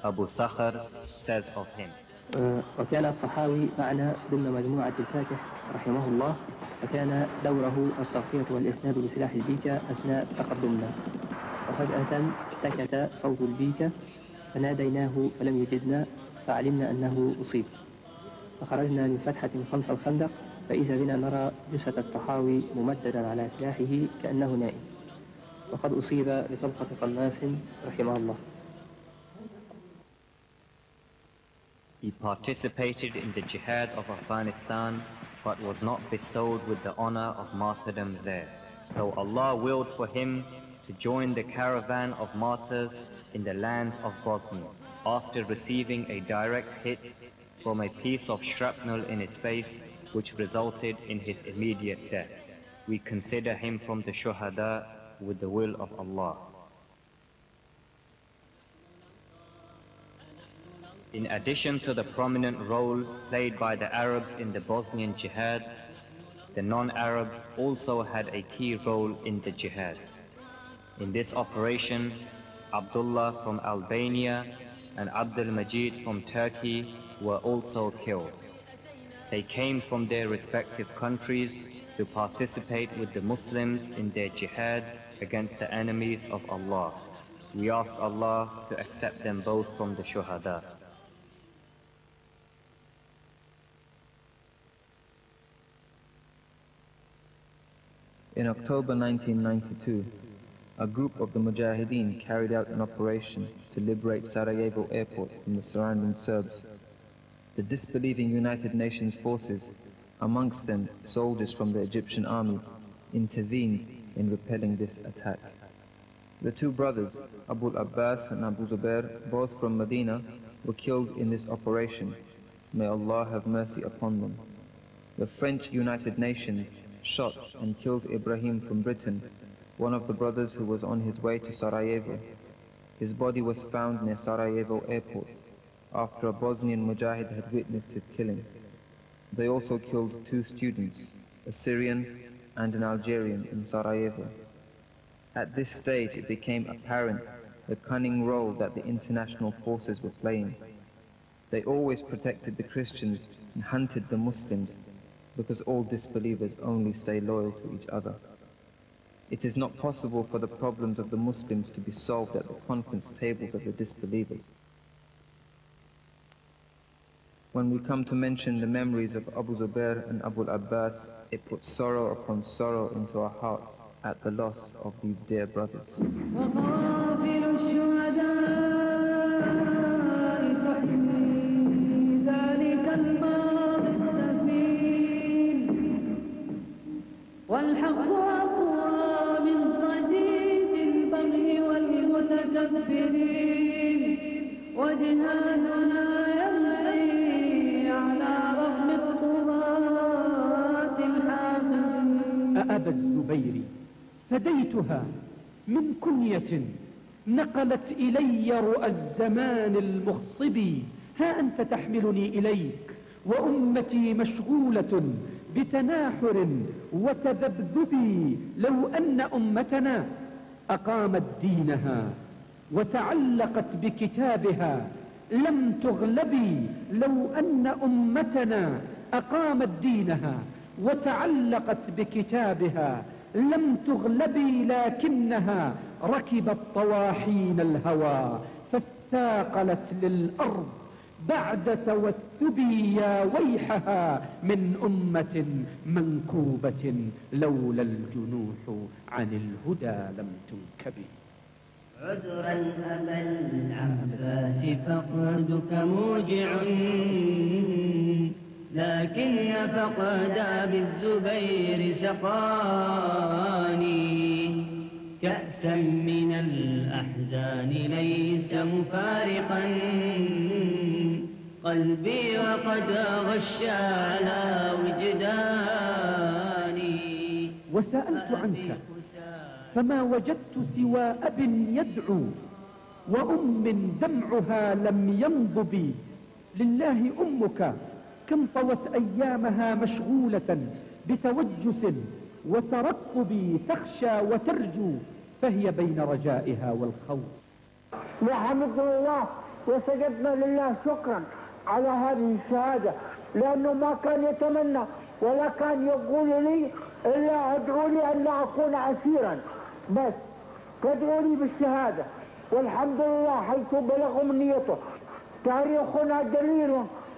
S18: Abu Sakhar, says of him,
S19: وكان الطحاوي معنا ضمن مجموعة الفاتح رحمه الله، فكان دوره التغطية والإسناد بسلاح البيكا أثناء تقدمنا، وفجأة سكت صوت البيكا فناديناه فلم يجدنا فعلمنا أنه أصيب، فخرجنا من فتحة خلف الخندق فإذا بنا نرى جثة الطحاوي ممددا على سلاحه كأنه نائم، وقد أصيب بطلقة قناص رحمه الله.
S18: He participated in the jihad of Afghanistan, but was not bestowed with the honor of martyrdom there. So Allah willed for him to join the caravan of martyrs in the lands of Bosnia, after receiving a direct hit from a piece of shrapnel in his face, which resulted in his immediate death. We consider him from the shuhada with the will of Allah. In addition to the prominent role played by the Arabs in the Bosnian jihad, the non-Arabs also had a key role in the jihad. In this operation, Abdullah from Albania and Abdul Majid from Turkey were also killed. They came from their respective countries to participate with the Muslims in their jihad against the enemies of Allah. We ask Allah to accept them both from the shuhada.
S8: In October 1992, a group of the Mujahideen carried out an operation to liberate Sarajevo airport from the surrounding Serbs. The disbelieving United Nations forces, amongst them soldiers from the Egyptian army, intervened in repelling this attack. The two brothers, Abu Abbas and Abu Zubair, both from Medina, were killed in this operation. May Allah have mercy upon them. The French United Nations shot and killed Ibrahim from Britain, one of the brothers who was on his way to Sarajevo. His body was found near Sarajevo airport after a Bosnian Mujahid had witnessed his killing. They also killed two students, a Syrian and an Algerian, in Sarajevo. At this stage it became apparent the cunning role that the international forces were playing. They always protected the Christians and hunted the Muslims, because all disbelievers only stay loyal to each other. It is not possible for the problems of the Muslims to be solved at the conference tables of the disbelievers. When we come to mention the memories of Abu Zubair and Abu Abbas, it puts sorrow upon sorrow into our hearts at the loss of these dear brothers.
S4: والحق أقوى من صديد البغي والمتكبرين وجهادنا يمضي على رغم الطغاة الحاقدين.
S16: أبا الزبير فديتها من كنية نقلت إلي رؤى الزمان المخصب. ها أنت تحملني إليك وأمتي مشغولة بتناحر وتذبذب. لو أن أمتنا أقامت دينها وتعلقت بكتابها لم تغلبي. لو أن أمتنا أقامت دينها وتعلقت بكتابها لم تغلبي، لكنها ركبت طواحين الهوى فاثاقلت للأرض بعد توثبي. يا ويحها من أمة منكوبة لولا الجنوح عن الهدى لم تنكبي.
S4: عذرا أبا العباس فقدك موجع، لكن فقد بالزبير سقاني كأسا من الأحزان ليس مفارقا قلبي وقد غشى على وجداني.
S16: وسألت عنك فما وجدت سوى أب يدعو وأم دمعها لم ينضب. لله أمك كم طوت أيامها مشغولة بتوجس وترقب، تخشى وترجو فهي بين رجائها والخوف.
S20: نحمد الله وسجدنا لله شكرا على هذه الشهادة، لأنه ما كان يتمنى ولا كان يقول لي إلا ادعوا لي أن لا أكون أسيرا، بس فادعوا لي بالشهادة. والحمد لله حيث بلغوا من نيته. تاريخنا دليل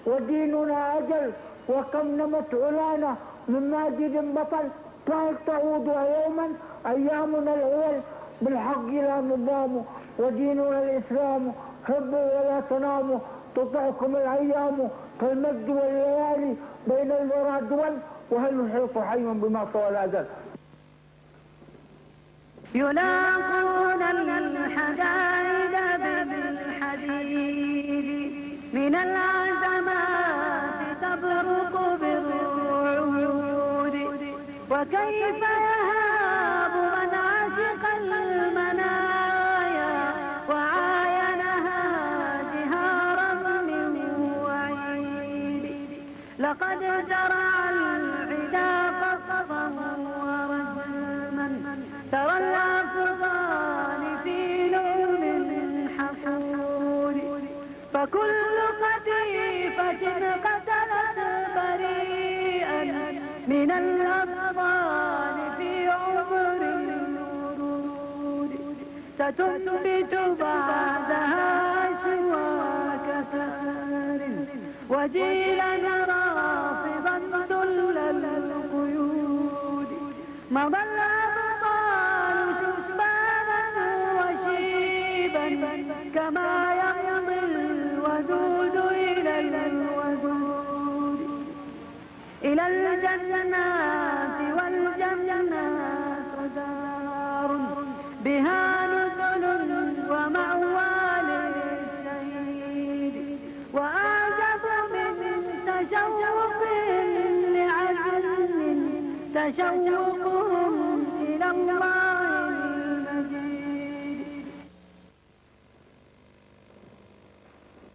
S20: وديننا أجل، وكم نمت علانا من ماجد بطل. كانت تعود يوما أيامنا الأول بالحق لا نضام، وديننا الإسلام حبوا ولا تناموا. تطعكم الأيام كالمجد والليالي بين الورى دول، وهل يحيط حي بما طوى الأزل.
S21: يلاقون الحدائد بالحديد من العزمات تبرق بالرعود، وكيف يهاب من عشق المنايا وعاينها جهارا من وعيد. لقد زرع العدا قصفا ورجما، ترى الأفضال في لؤم حفور، فكل قتيفة قتلت بريئا من الأطفال في عمر الورود، ستنبت بعدها أشواك ثار وجيلا رافضا ذل القيود. مضى الأبطال شبانا وشيبا كما يمضي الودود إلى الودود، إلى الجنات والجنات دار بها نزل ومأوى للشهيد، وأعجب من تشوق لعزم تشوقهم إلى الله المجيد.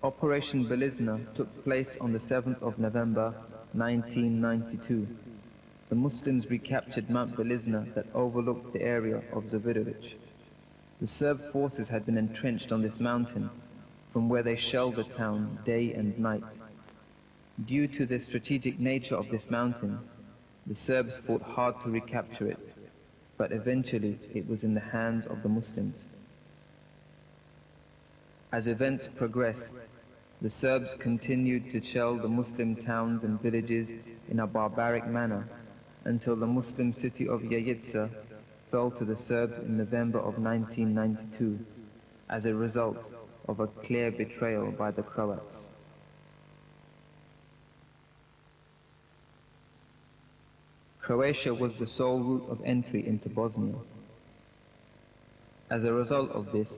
S8: Operation Belizna took place on the 7th of November 1992. The Muslims recaptured Mount Belizna that overlooked the area of Zavidovic. The Serb forces had been entrenched on this mountain, from where they shelled the town day and night. Due to the strategic nature of this mountain, the Serbs fought hard to recapture it, but eventually it was in the hands of the Muslims. As events progressed, the Serbs continued to shell the Muslim towns and villages in a barbaric manner until the Muslim city of Yayitsa fell to the Serbs in November of 1992 as a result of a clear betrayal by the Croats. Croatia was the sole route of entry into Bosnia. As a result of this,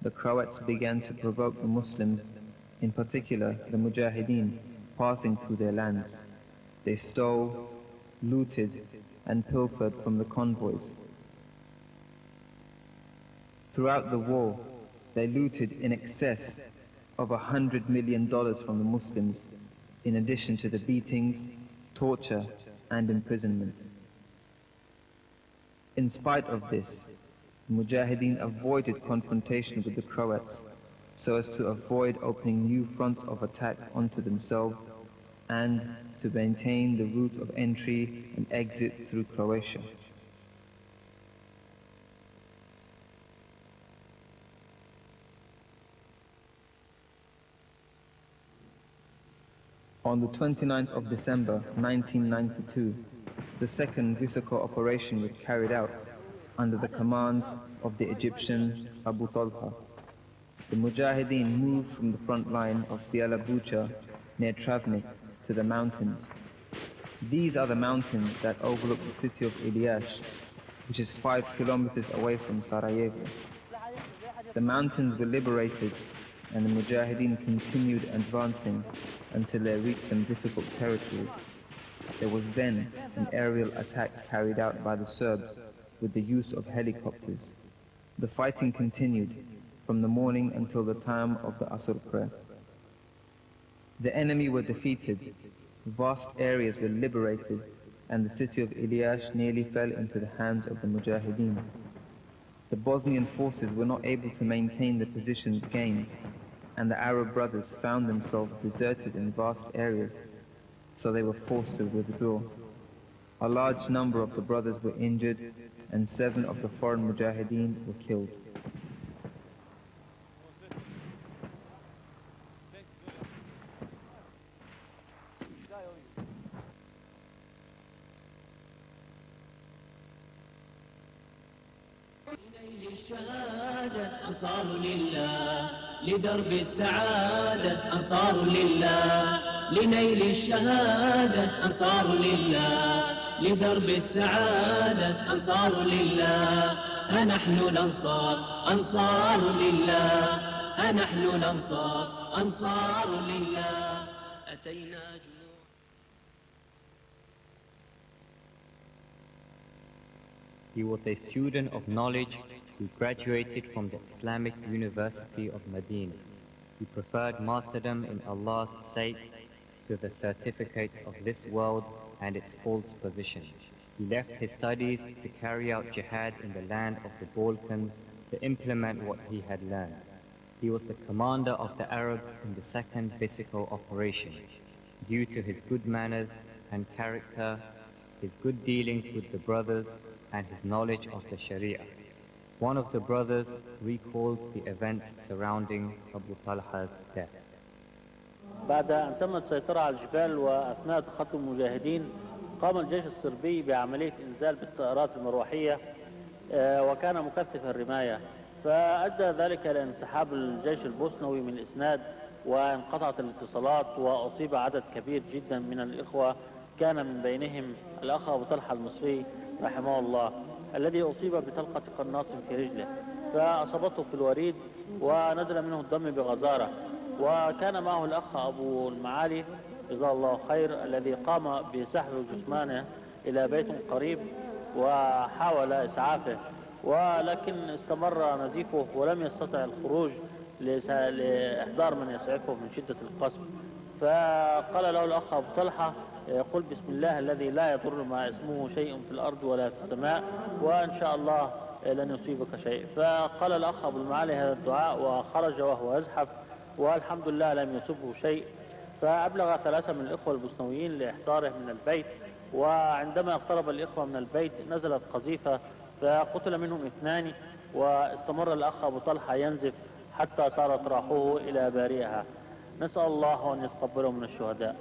S8: the Croats began to provoke the Muslims, in particular the Mujahideen, passing through their lands. They stole, looted, and pilfered from the convoys. Throughout the war, they looted in excess of $100 million from the Muslims, in addition to the beatings, torture, and imprisonment. In spite of this, the Mujahideen avoided confrontation with the Croats so as to avoid opening new fronts of attack onto themselves and to maintain the route of entry and exit through Croatia. On the 29th of December 1992, the second Visoko operation was carried out under the command of the Egyptian Abu Talha. The Mujahideen moved from the front line of Biala Bucha near Travnik to the mountains. These are the mountains that overlook the city of Ilyash, which is 5 kilometers away from Sarajevo. The mountains were liberated and the Mujahideen continued advancing until they reached some difficult territory. There was then an aerial attack carried out by the Serbs with the use of helicopters. The fighting continued from the morning until the time of the Asr prayer. The enemy were defeated, vast areas were liberated, and the city of Ilyash nearly fell into the hands of the Mujahideen. The Bosnian forces were not able to maintain the positions gained, and the Arab brothers found themselves deserted in vast areas, so they were forced to withdraw. A large number of the brothers were injured, and 7 of the foreign Mujahideen were killed.
S17: للشهادة أنصار لله، لدرب السعادة أنصار لله، لنيل الشهادة أنصار لله، لدرب السعادة أنصار لله، فنحن الأنصار أنصار لله، فنحن الأنصار أنصار لله، أتينا
S18: He was a student of knowledge who graduated from the Islamic University of Medina. He preferred martyrdom in Allah's sake to the certificates of this world and its false position. He left his studies to carry out jihad in the land of the Balkans to implement what he had learned. He was the commander of the Arabs in the second physical operation. Due to his good manners and character, his good dealings with the brothers, and his knowledge of the Sharia. One of the brothers recalled the events surrounding Abu Talha's death.
S1: بعد أن تمت السيطرة على الجبال وأثناء تخطي المجاهدين قام الجيش الصربي بعملية إنزال بالطائرات المروحية وكان مكثف الرماية، فأدى ذلك إلى انسحاب الجيش البوسنوي من الإسناد وانقطعت الاتصالات، وأصيب عدد كبير جدا من الإخوة، كان من بينهم الأخ أبو طلحة المصري رحمه الله الذي أصيب بطلقة قناص في رجله فأصابته في الوريد ونزل منه الدم بغزارة، وكان معه الأخ أبو المعالي جزاه الله خير الذي قام بسحب جثمانه إلى بيت قريب وحاول إسعافه، ولكن استمر نزيفه ولم يستطع الخروج لإحضار من يسعفه من شدة القصف. فقال له الأخ أبو طلحة قل بسم الله الذي لا يضر مع اسمه شيء في الأرض ولا في السماء وإن شاء الله لن يصيبك شيء. فقال الأخ أبو المعالي هذا الدعاء وخرج وهو يزحف والحمد لله لم يصبه شيء. فأبلغ 3 من الإخوة البوسنويين لإحضاره من البيت، وعندما اقترب الإخوة من البيت نزلت قذيفة فقتل منهم 2، واستمر الأخ أبو طلحة ينزف حتى صارت راحوه إلى بارئها. نسأل الله أن يتقبله من الشهداء.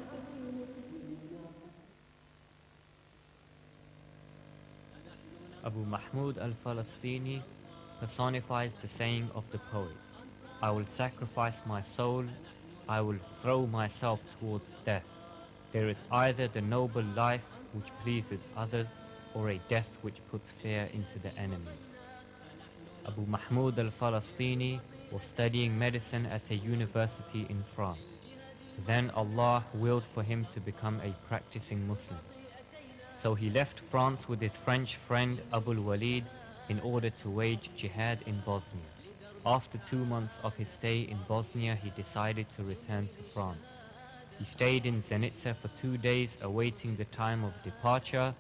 S18: Abu Mahmud al-Falastini personifies the saying of the poet, I will sacrifice my soul, I will throw myself towards death. There is either the noble life which pleases others or a death which puts fear into the enemies. Abu Mahmud al-Falastini was studying medicine at a university in France. Then Allah willed for him to become a practicing Muslim. So he left France with his French friend Abu al-Walid in order to wage jihad in Bosnia. After 2 months of his stay in Bosnia, he decided to return to France. He stayed in Zenica for 2 days awaiting the time of departure,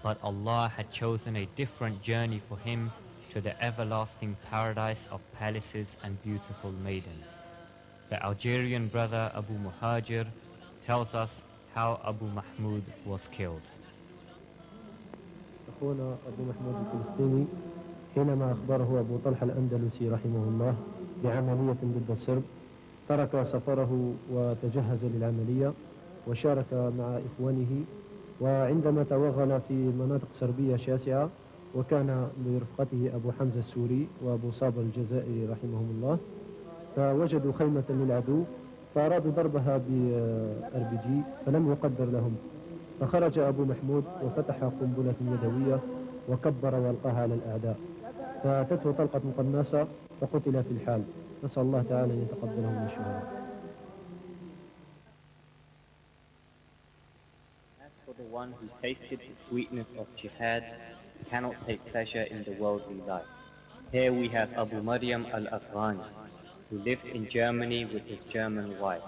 S18: but Allah had chosen a different journey for him to the everlasting paradise of palaces and beautiful maidens. The Algerian brother Abu Muhajir tells us how Abu Mahmud was killed.
S22: أخونا أبو محمود الفلسطيني حينما أخبره أبو طلحة الأندلسي رحمه الله بعملية ضد الصرب ترك سفره وتجهز للعملية وشارك مع إخوانه، وعندما توغل في مناطق صربية شاسعة وكان برفقته أبو حمزة السوري وأبو صابر الجزائري رحمهم الله، فوجدوا خيمة للعدو فأرادوا ضربها بRPG فلم يقدر لهم، فخرج أبو محمود وفتح قنبلة يدوية وكبر والقاها على الأعداء فأتته طلقة مقناصة فقتل في الحال. نسأل الله تعالى أن يتقبله من الشهداء.
S18: As for the one who tasted the sweetness of jihad, he cannot take pleasure in the worldly life. Here we have Abu Maryam al-Afghani, who lived in Germany with his German wife,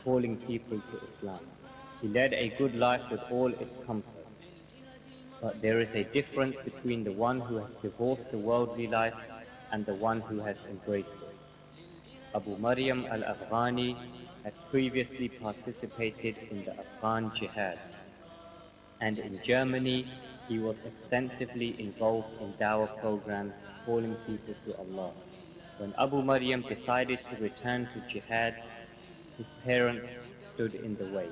S18: calling people to Islam. He led a good life with all its comforts. But there is a difference between the one who has divorced the worldly life and the one who has embraced it. Abu Maryam al-Afghani had previously participated in the Afghan jihad, and in Germany he was extensively involved in dawah programs calling people to Allah. When Abu Maryam decided to return to jihad, his parents stood in the way.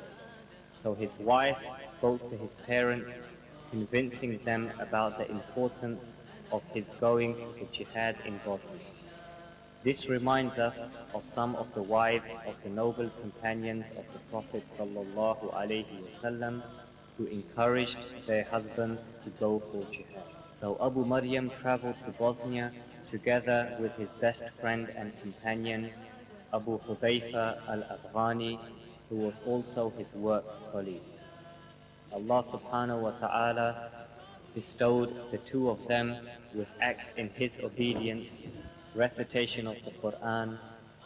S18: So his wife spoke to his parents, convincing them about the importance of his going to jihad in Bosnia. This reminds us of some of the wives of the noble companions of the Prophet ﷺ who encouraged their husbands to go for jihad. So Abu Maryam traveled to Bosnia together with his best friend and companion Abu Hudayfa al-Afghani, who was also his work colleague. Allah subhanahu wa ta'ala bestowed the two of them with acts in his obedience, recitation of the Quran,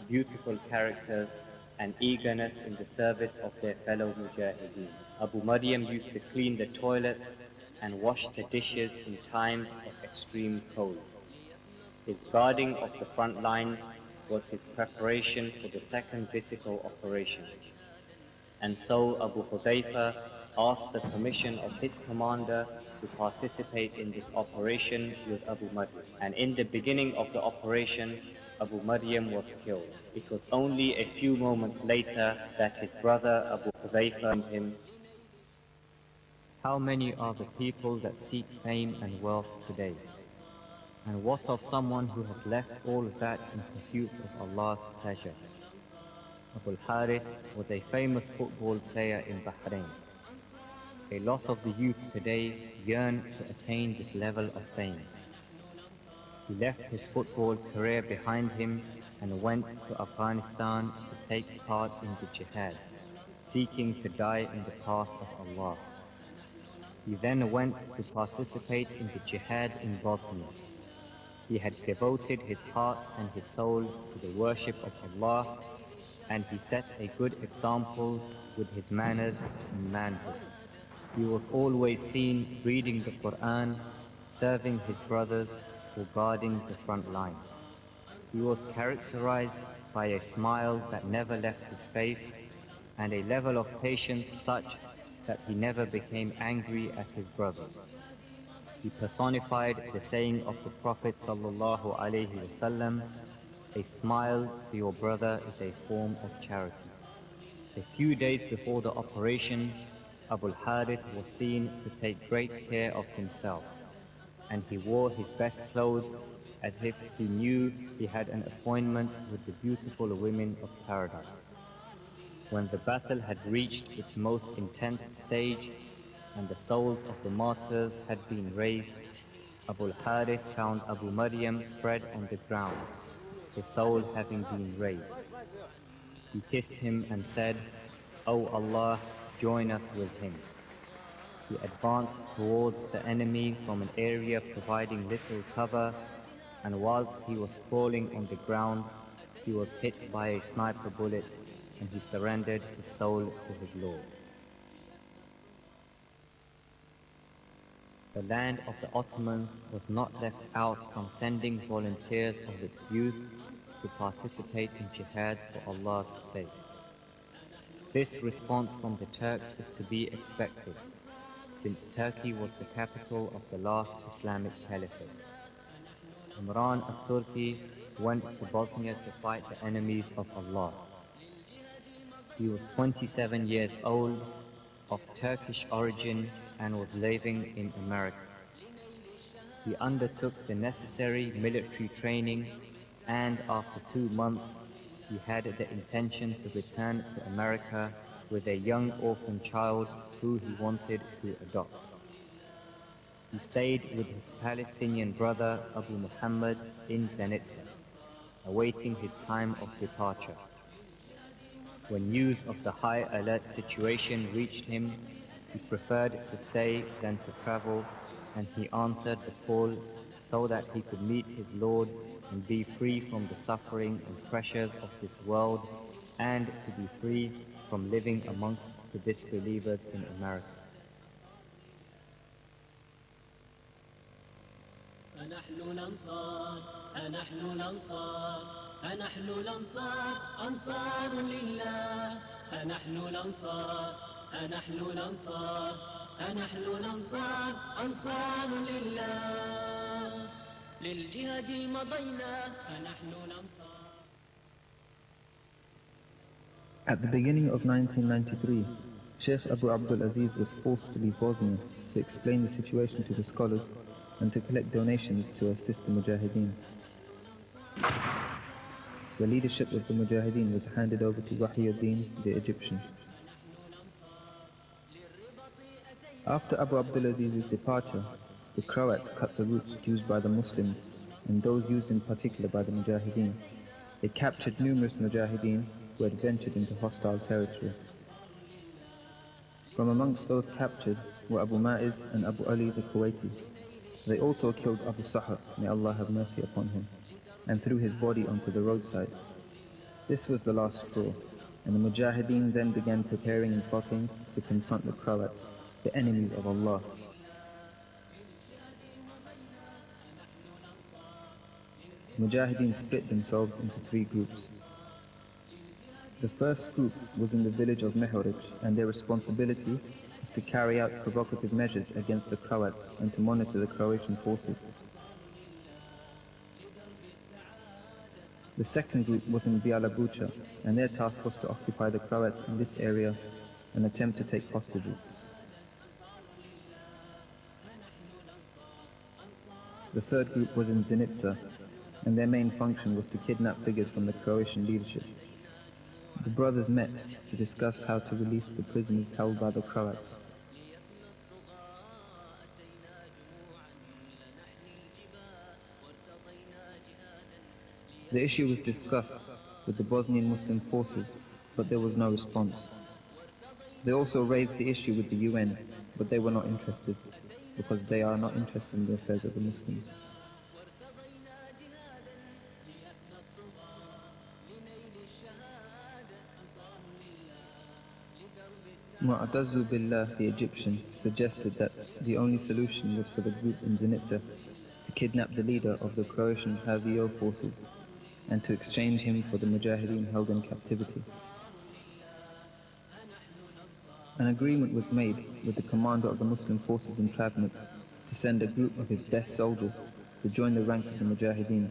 S18: beautiful characters, and eagerness in the service of their fellow mujahideen. Abu Maryam used to clean the toilets and wash the dishes in times of extreme cold. His guarding of the front lines was his preparation for the second physical operation. And so Abu Hudayfa asked the permission of his commander to participate in this operation with Abu Maryam. And in the beginning of the operation, Abu Maryam was killed. It was only a few moments later that his brother Abu Hudayfa joined him. How many are the people that seek fame and wealth today? And what of someone who has left all of that in pursuit of Allah's pleasure? Abu al-Harith was a famous football player in Bahrain. A lot of the youth today yearn to attain this level of fame. He left his football career behind him and went to Afghanistan to take part in the jihad, seeking to die in the path of Allah. He then went to participate in the jihad in Bosnia. He had devoted his heart and his soul to the worship of Allah, and he set a good example with his manners in manhood. He was always seen reading the Quran, serving his brothers, or guarding the front line. He was characterized by a smile that never left his face, and a level of patience such that he never became angry at his brothers. He personified the saying of the Prophet ﷺ, "A smile to your brother is a form of charity." A few days before the operation, Abu al-Harith was seen to take great care of himself, and he wore his best clothes as if he knew he had an appointment with the beautiful women of paradise. When the battle had reached its most intense stage and the souls of the martyrs had been raised, Abu al-Harith found Abu Maryam spread on the ground, his soul having been raised. He kissed him and said, "O Allah, join us with him." He advanced towards the enemy from an area providing little cover, and whilst he was crawling on the ground, he was hit by a sniper bullet, and he surrendered his soul to his Lord. The land of the Ottomans was not left out from sending volunteers of its youth to participate in jihad for Allah's sake. This response from the Turks is to be expected, since Turkey was the capital of the last Islamic caliphate. Imran al-Turki went to Bosnia to fight the enemies of Allah. He was 27 years old, of Turkish origin, and was living in America. He undertook the necessary military training, and after 2 months, he had the intention to return to America with a young orphan child who he wanted to adopt. He stayed with his Palestinian brother Abu Muhammad in Zenitsa, awaiting his time of departure. When news of the high alert situation reached him, he preferred to stay than to travel, and he answered the call so that he could meet his Lord and be free from the suffering and pressures of this world, and to be free from living amongst the disbelievers in America.
S4: فنحن الأنصار فنحن الأنصار فنحن الأنصار أنصار لله فنحن الأنصار فنحن الأنصار فنحن الأنصار أنصار لله للجهاد مضينا فنحن الأنصار.
S8: At the beginning of 1993, Sheikh Abu Abdul Aziz was forced to leave Bosnia to explain the situation to the scholars and to collect donations to assist the Mujahideen. The leadership of the Mujahideen was handed over to Wahyuddin the Egyptian. After Abu Abdul Aziz's departure, the Croats cut the routes used by the Muslims and those used in particular by the Mujahideen. They captured numerous Mujahideen who had ventured into hostile territory. From amongst those captured were Abu Ma'iz and Abu Ali the Kuwaiti. They also killed Abu Sahar, may Allah have mercy upon him, and threw his body onto the roadside. This was the last straw, and the Mujahideen then began preparing and plotting to confront the Croats, the enemies of Allah. Mujahideen split themselves into 3 groups. The first group was in the village of Mehorij, and their responsibility was to carry out provocative measures against the Croats and to monitor the Croatian forces. The second group was in Biala Bucha, and their task was to occupy the Croats in this area and attempt to take hostages. The third group was in Zenica, and their main function was to kidnap figures from the Croatian leadership. The brothers met to discuss how to release the prisoners held by the Croats. The issue was discussed with the Bosnian Muslim forces, but there was no response. They also raised the issue with the UN, but they were not interested, because they are not interested in the affairs of the Muslims. Mu'tazu Billah, the Egyptian, suggested that the only solution was for the group in Zenica to kidnap the leader of the Croatian Havio forces and to exchange him for the Mujahideen held in captivity. An agreement was made with the commander of the Muslim forces in Travnik to send a group of his best soldiers to join the ranks of the Mujahideen,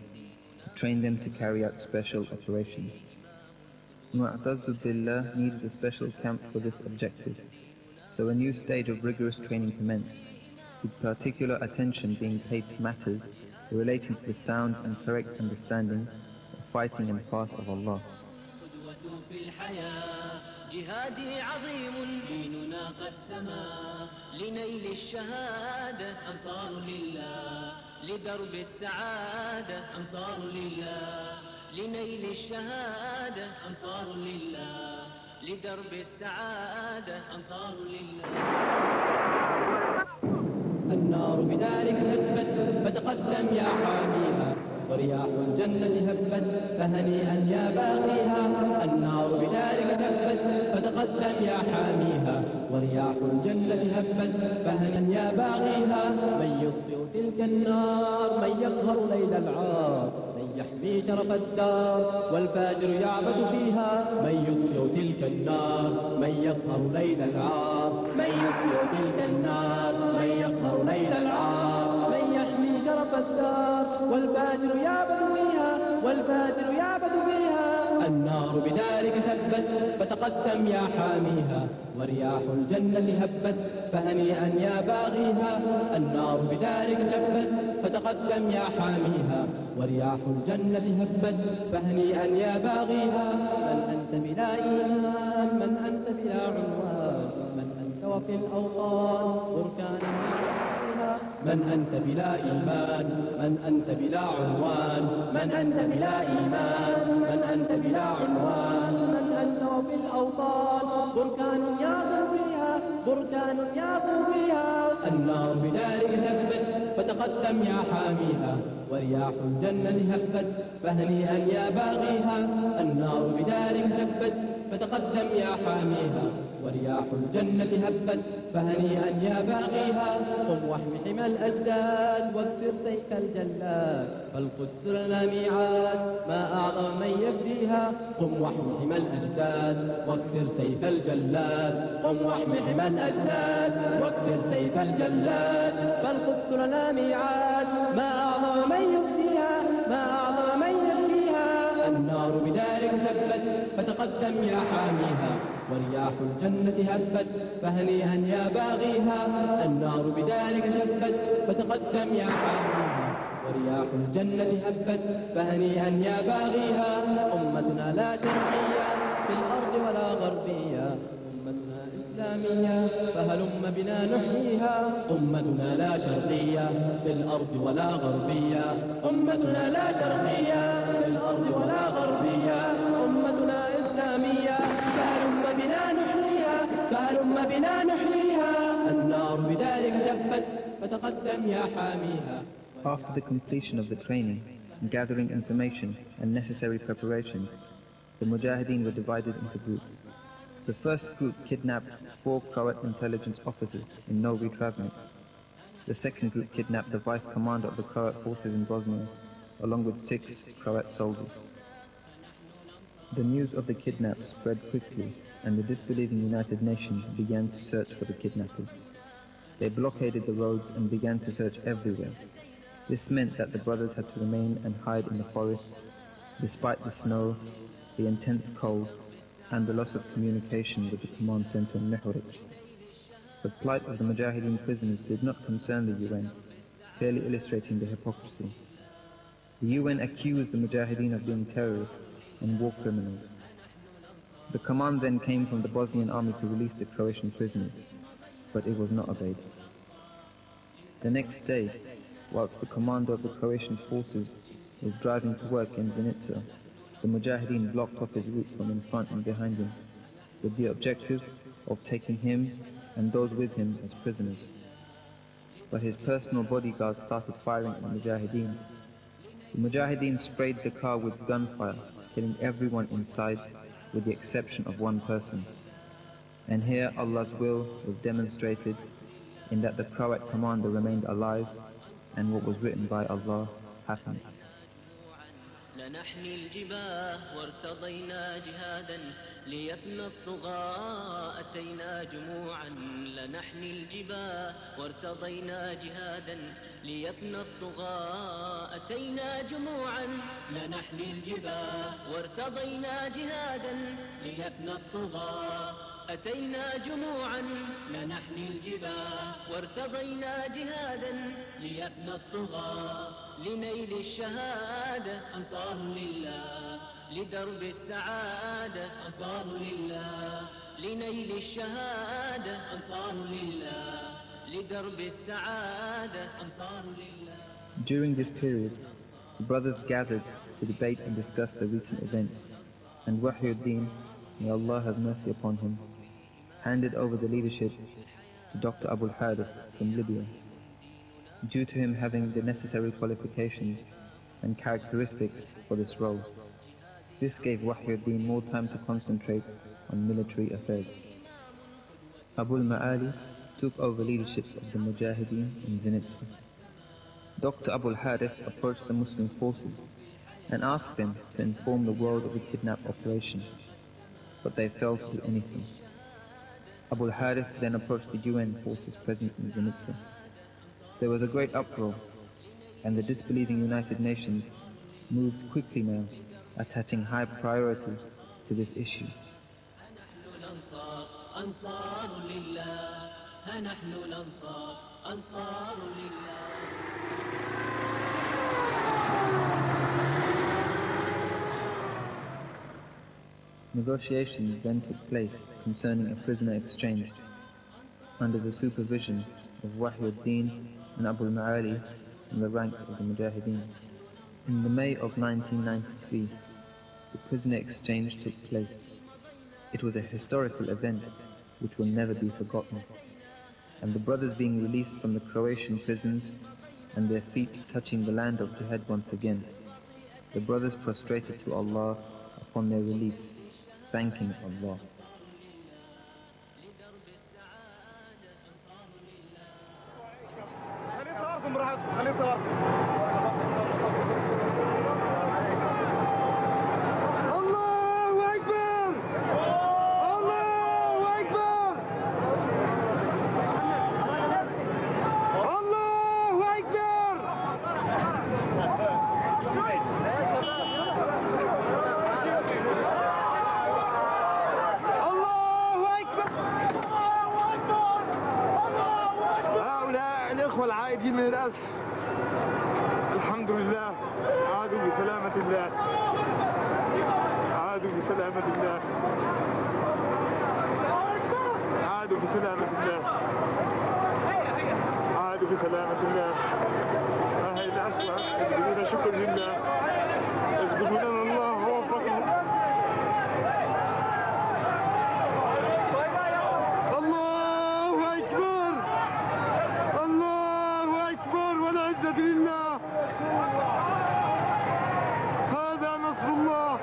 S8: to train them to carry out special operations. Mu'tazu Billah needed a special camp for this objective, so a new stage of rigorous training commenced, with particular attention being paid to matters relating to the sound and correct understanding of fighting in the path of Allah.
S4: جهادي عظيم ديننا قد سما لنيل الشهادة أنصار لله لدرب السعادة أنصار لله لنيل الشهادة أنصار لله لدرب السعادة أنصار لله.
S2: النار بدارك هبت فتقدم يا حاميها ورياح الجنة هبت فهنيئا يا باغيها. النار بدارك هبت فتقدم يا حاميها ورياح الجنة هبت فهنيئا يا باغيها. من يطفئ تلك النار من يقهر ليل العار من يحمي شرف الدار والفاجر يعبث فيها. من يطفئ تلك النار من يقهر ليل العار من يطفئ تلك النار من يقهر ليل العار من يحمي شرف الدار والفاجر يعبث فيها والفاجر يعبث فيها. النار بذلك هبت فتقدم يا حاميها ورياح الجنة هبت فهنيئا يا باغيها. النار بذلك هبت فتقدم يا حاميها ورياح الجنة هبت فهنيئا يا باغيها. من أنت بلا إيمان من أنت بلا عنوان من أنت وفي الأوطان بركانا من أنت بلا إيمان من أنت بلا عنوان من أنت بلا إيمان من أنت بلا عنوان من أنت وفي الأوطان بركان يعظم فيها بركان يعظم فيها. النار بدارك هبت فتقدم يا حاميها ورياح الجنة هبت فهنيئا يا باغيها. النار بدارك هبت فتقدم يا حاميها ورياح الجنة هبت فهنيئا يا باغيها. قم واحم حمى الأجداد واكسر سيف الجلاد فالقدس لنا ميعاد ما أعظم من يفديها. قم واحم حمى الأجداد واكسر سيف الجلاد قم واحم حمى الأجداد واكسر سيف الجلاد فالقدس لنا ميعاد ما أعظم من يفديها ما أعظم من يفديها. النار بدارك هبت فتقدم يا حاميها ورياح الجنة هبت فهنيئا يا باغيها النار بذلك شبت فتقدم يا حاميها ورياح الجنة هبت فهنيئا يا باغيها أمتنا لا شرقية في الأرض ولا غربية أمتنا إسلامية فهلم بنا نحييها أمتنا لا شرقية في الأرض ولا غربية أمتنا لا شرقية في الأرض ولا غربية أمتنا إسلامية فهلم بنا نحييها فهلم بنا نحييها النار بذلك شبت فتقدم يا حاميها.
S8: After the completion of the training, gathering information and necessary preparations, the Mujahideen were divided into groups. The first group kidnapped 4 Croat intelligence officers in Novi Travnik. The second group kidnapped the vice commander of the Croat forces in Bosnia, along with 6 Croat soldiers. The news of the kidnap spread quickly, and the disbelieving United Nations began to search for the kidnappers. They blockaded the roads and began to search everywhere. This meant that the brothers had to remain and hide in the forests, despite the snow, the intense cold, and the loss of communication with the command center in Mehuric. The plight of the Mujahideen prisoners did not concern the UN, clearly illustrating the hypocrisy. The UN accused the Mujahideen of being terrorists and war criminals. The command then came from the Bosnian army to release the Croatian prisoners, but it was not obeyed. The next day, whilst the commander of the Croatian forces was driving to work in Zenica, the Mujahideen blocked off his route from in front and behind him, with the objective of taking him and those with him as prisoners. But his personal bodyguard started firing at the Mujahideen. The Mujahideen sprayed the car with gunfire, killing everyone inside with the exception of one person. And here Allah's will was demonstrated in that the Croat commander remained alive and what was written by Allah happened.
S3: لنحمي الجباه وارتضينا جهادا ليفنى الطغاة أتينا جموعا لنحمي الجباه وارتضينا جهادا ليفنى الطغاة أتينا جموعا لنحمي الجباه وارتضينا جهادا ليفنى الطغاة أتينا جموعا لنحمي الجباه وارتضينا جهادا ليفنى الطغاة لنيل الشهادة أنصار لله لدرب السعادة أنصار لله لنيل الشهادة أنصار لله لدرب السعادة أنصار لله.
S8: During this period, the brothers gathered to debate and discuss the recent events, and Wahyuddin, may Allah have mercy upon him, handed over the leadership to Dr. Abul Harith from Libya, due to him having the necessary qualifications and characteristics for this role. This gave Wahyuddin more time to concentrate on military affairs. Abul Ma'ali took over leadership of the Mujahideen in Zenica. Dr. Abul Harith approached the Muslim forces and asked them to inform the world of the kidnap operation, but they failed to do anything. Abul Harith then approached the UN forces present in Zenica. There was a great uproar, and the disbelieving United Nations moved quickly now, attaching high priority to this issue. Negotiations then took place concerning a prisoner exchange under the supervision of Wahyuddin and Abul Ma'ali in the ranks of the Mujahideen. In the May of 1993, the prisoner exchange took place. It was a historical event which will never be forgotten, and the brothers being released from the Croatian prisons and their feet touching the land of jihad once again, the brothers prostrated to Allah upon their release, thanking Allah.
S21: Allah
S6: باقي من الأسف. الحمد لله عادوا بسلامة الله، عادوا بسلامة الله، عادوا بسلامة الله، عادوا بسلامة الله. هاي الأسوأ يسجدون شكر لله، يسجدون الله ووفقهم. الله أكبر، الله أكبر، والعزة لله. هذا نصر الله.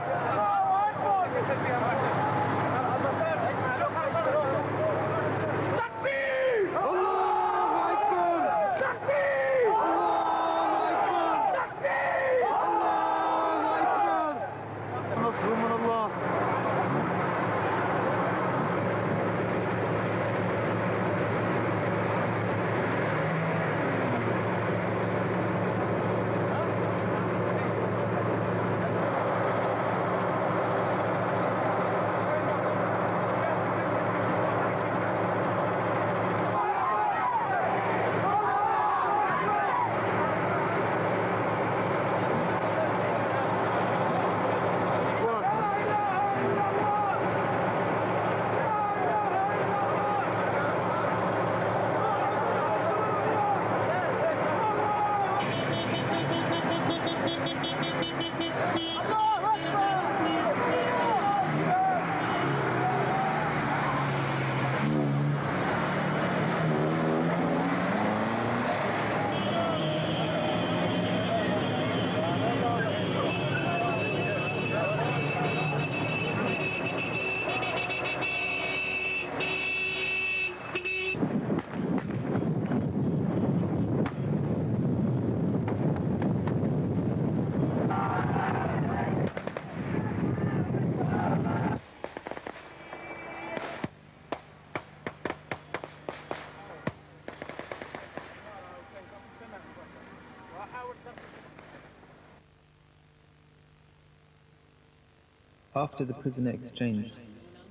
S8: After the prisoner exchange,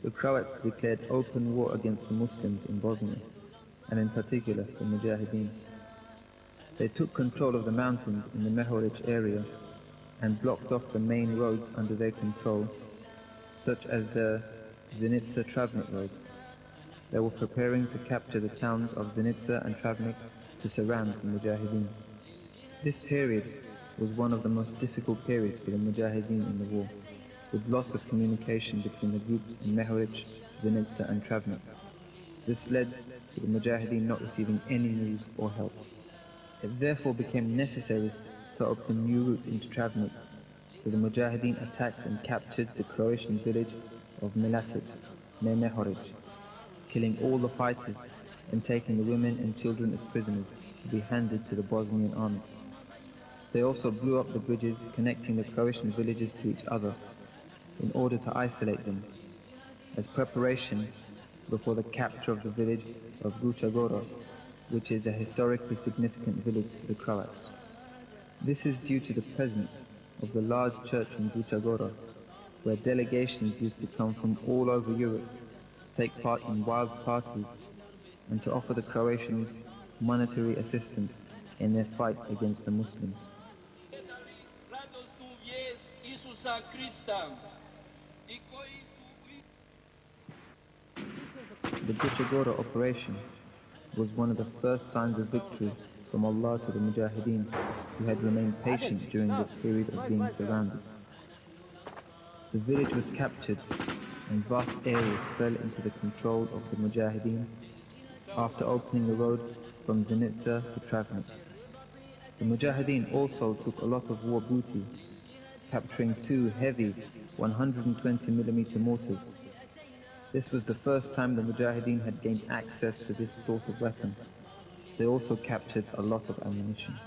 S8: the Croats declared open war against the Muslims in Bosnia, and in particular the Mujahideen. They took control of the mountains in the Mehoric area and blocked off the main roads under their control, such as the Zenica-Travnik road. They were preparing to capture the towns of Zenica and Travnik to surround the Mujahideen. This period was one of the most difficult periods for the Mujahideen in the war, with loss of communication between the groups in Mehoric, Zenica and Travnik. This led to the Mujahideen not receiving any news or help. It therefore became necessary to open new routes into Travnik, so the Mujahideen attacked and captured the Croatian village of Milatic, near Mehoric, killing all the fighters and taking the women and children as prisoners to be handed to the Bosnian army. They also blew up the bridges connecting the Croatian villages to each other in order to isolate them, as preparation before the capture of the village of Guča, which is a historically significant village to the Croats. This is due to the presence of the large church in Guča, where delegations used to come from all over Europe to take part in wild parties and to offer the Croatians monetary assistance in their fight against the Muslims. The Guča operation was one of the first signs of victory from Allah to the Mujahideen, who had remained patient during the period of being surrounded. The village was captured and vast areas fell into the control of the Mujahideen after opening the road from Zenica to Travnik. The Mujahideen also took a lot of war booty, capturing 2 heavy 120mm mortars. This was the first time the Mujahideen had gained access to this sort of weapon. They also captured a lot of ammunition.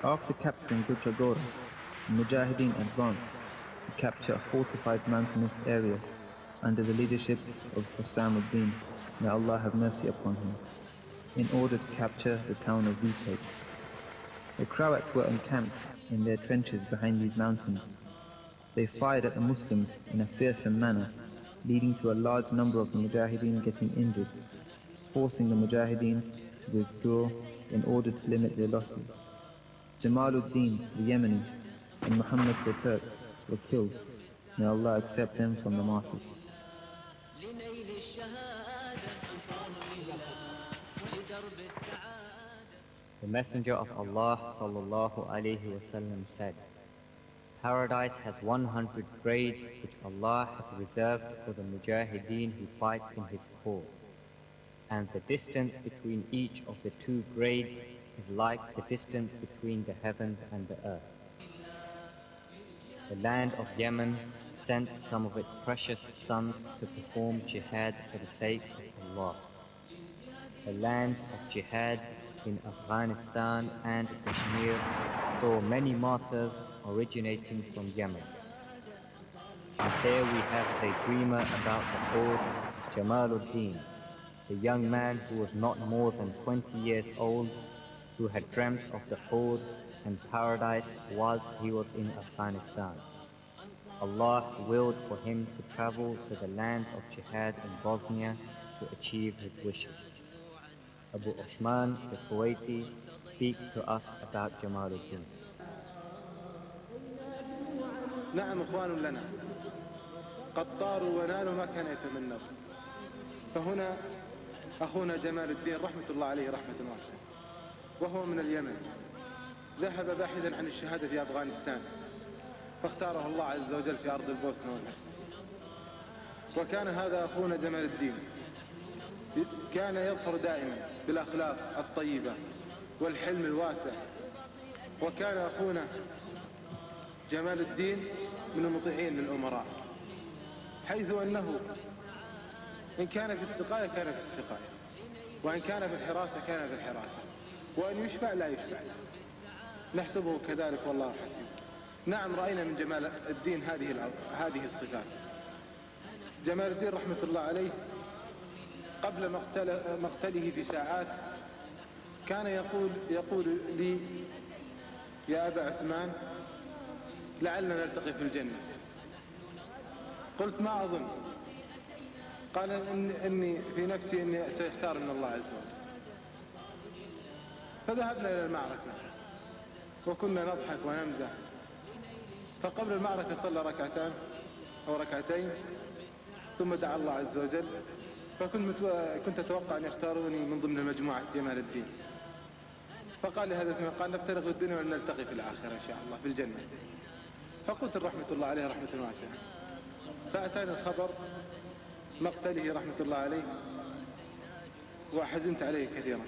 S8: After capturing Guchagora, the Mujahideen advanced to capture a fortified mountainous area under the leadership of Hussam ad-Din, may Allah have mercy upon him, in order to capture the town of Vitek. The Croats were encamped in their trenches behind these mountains. They fired at the Muslims in a fearsome manner, leading to a large number of the Mujahideen getting injured, forcing the Mujahideen to withdraw in order to limit their losses. Jamaluddin, the Yemeni, and Muhammad the Turk were killed. May Allah accept them from the martyrs.
S18: The Messenger of Allah sallallahu alaihi wasallam said, Paradise has 100 grades which Allah has reserved for the Mujahideen who fight in His cause. And the distance between each of the two grades is like the distance between the heavens and the earth. The land of Yemen sent some of its precious sons to perform jihad for the sake of Allah. The lands of jihad in Afghanistan and Kashmir saw many martyrs originating from Yemen. And there we have the dreamer about the horde, Jamaluddin, the young man who was not more than 20 years old, who had dreamt of the horde and paradise whilst he was in Afghanistan. Allah willed for him to travel to the land of jihad in Bosnia to achieve his wishes. Abu Uthman the Kuwaiti speaks to us about Jamaluddin.
S5: نعم إخوان لنا قد طاروا ونالوا ما كان يتمنوا. فهنا أخونا جمال الدين رحمة الله عليه رحمة واسعة، وهو من اليمن، ذهب باحثا عن الشهادة في أفغانستان، فاختاره الله عز وجل في أرض البوسنة والهرسك. وكان هذا أخونا جمال الدين كان يظهر دائما بالأخلاق الطيبة والحلم الواسع. وكان أخونا جمال الدين من المطيعين للأمراء، حيث أنه إن كان في السقاية كان في السقاية، وإن كان في الحراسة كان في الحراسة، وإن يشفع لا يشفع، نحسبه كذلك والله حسيب. نعم رأينا من جمال الدين هذه الصفات. جمال الدين رحمة الله عليه قبل مقتله في ساعات كان يقول لي يا أبا عثمان لعلنا نلتقي في الجنة. قلت ما أظن. قال إني في نفسي إني سيختار من الله عز وجل. فذهبنا إلى المعركة وكنا نضحك ونمزح. فقبل المعركة صلى ركعتان أو ركعتين ثم دعا الله عز وجل. فكنت أتوقع أن يختاروني من ضمن مجموعة جمال الدين. فقال لي هذا قال نفترق في الدنيا ونلتقي في الآخرة إن شاء الله في الجنة. فقلت رحمة الله عليه رحمة واسعة. فأتاني الخبر مقتله رحمة الله عليه وحزنت عليه كثيرا،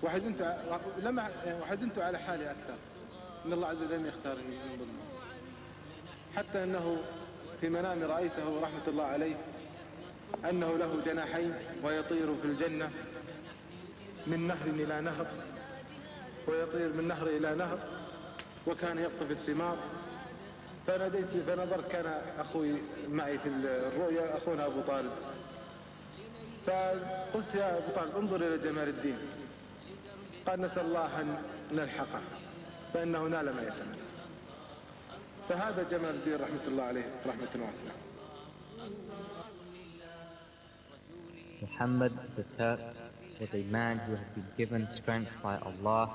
S5: وحزنت على حالي أكثر إن الله عز وجل لم يختارني من ضمنه. حتى أنه في منامي رأيته رحمة الله عليه أنه له جناحين ويطير في الجنة من نهر إلى نهر، ويطير من نهر إلى نهر، وكان يقطف الثمار. فنظرت كان أخوي معي في الرؤيا أخونا أبو طالب، فقلت يا أبو طالب انظر إلى جمال الدين. قال نسأل الله أن نلحقه فإنه نال ما يتمنى. فهذا جمال الدين رحمة الله عليه رحمة واسعة.
S18: Muhammad the Turk was a man who had been given strength by Allah,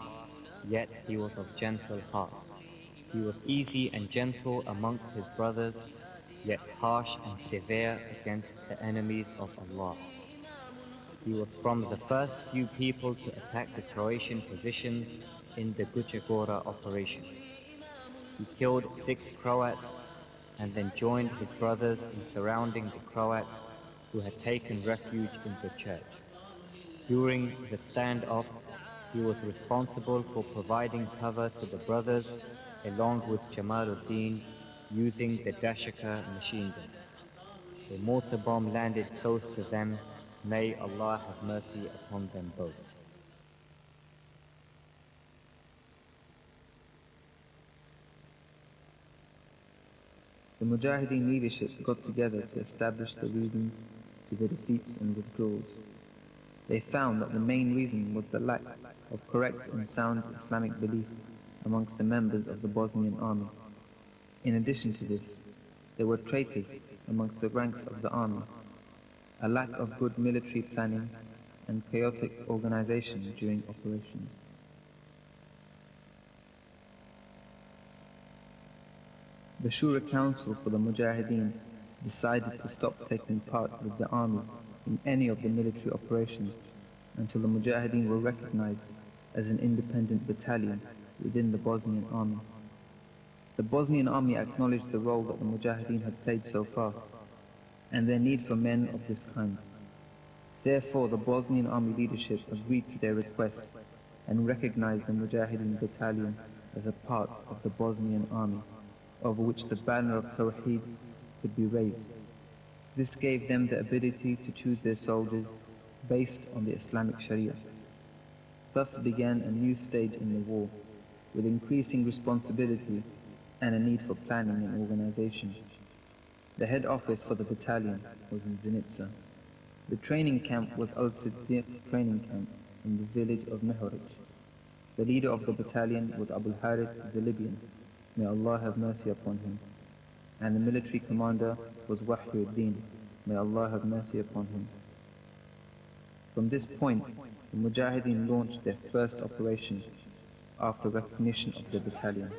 S18: yet he was of gentle heart. He was easy and gentle amongst his brothers, yet harsh and severe against the enemies of Allah. He was from the first few people to attack the Croatian positions in the Guchagora operation. He killed 6 Croats and then joined his brothers in surrounding the Croats who had taken refuge in the church. During the standoff, he was responsible for providing cover to the brothers along with Jamaluddin using the Dashaka machine gun. A mortar bomb landed close to them. May Allah have mercy upon them both.
S8: Mujahideen leadership got together to establish the reasons to the defeats and withdrawals. They found that the main reason was the lack of correct and sound Islamic belief amongst the members of the Bosnian army. In addition to this, there were traitors amongst the ranks of the army, a lack of good military planning, and chaotic organization during operations. The Shura Council for the Mujahideen decided to stop taking part with the army in any of the military operations until the Mujahideen were recognized as an independent battalion within the Bosnian army. The Bosnian army acknowledged the role that the Mujahideen had played so far, and their need for men of this kind. Therefore, the Bosnian army leadership agreed to their request and recognized the Mujahideen battalion as a part of the Bosnian army, over which the banner of Tawheed could be raised. This gave them the ability to choose their soldiers based on the Islamic Sharia. Thus began a new stage in the war, with increasing responsibility and a need for planning and organization. The head office for the battalion was in Zenica. The training camp was Al-Siddiq training camp in the village of Mehorij. The leader of the battalion was Abu al-Harith the Libyan, may Allah have mercy upon him, and the military commander was Wahyuddin, may Allah have mercy upon him. From this point, the Mujahideen launched their first operation after recognition of the battalion.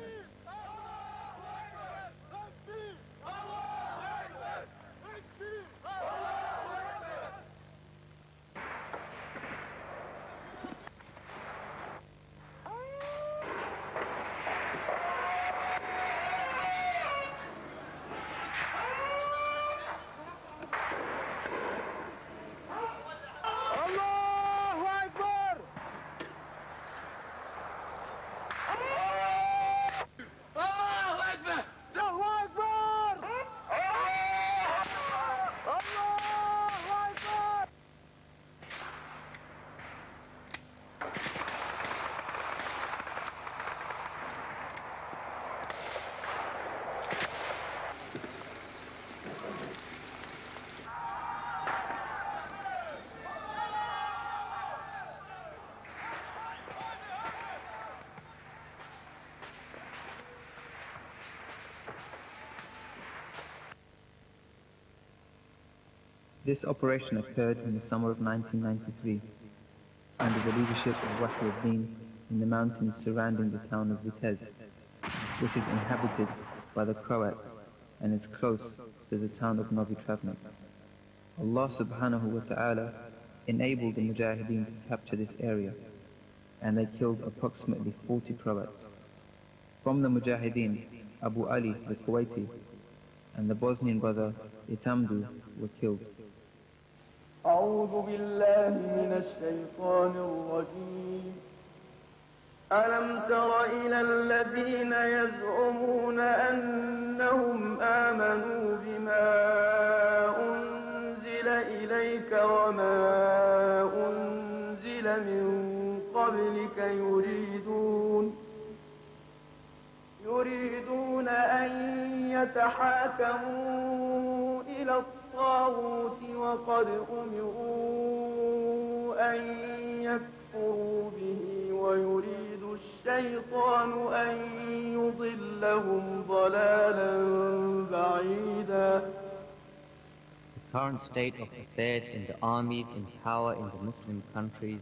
S8: This operation occurred in the summer of 1993 under the leadership of Wahyuddin in the mountains surrounding the town of Vitez, which is inhabited by the Croats and is close to the town of Novi Travnik. Allah subhanahu wa ta'ala enabled the Mujahideen to capture this area, and they killed approximately 40 Croats. From the Mujahideen, Abu Ali the Kuwaiti and the Bosnian brother Itamdu were killed.
S7: أعوذ بالله من الشيطان الرجيم. ألم تر إلى الذين يزعمون أنهم آمنوا بما أنزل إليك وما أنزل من قبلك يريدون أن يتحاكموا إلى الطاغوت وقد أمروا أن يكفروا به ويريد الشيطان أن يضلهم ضلالا بعيدا.
S18: The current state of affairs in the armies in power in the Muslim countries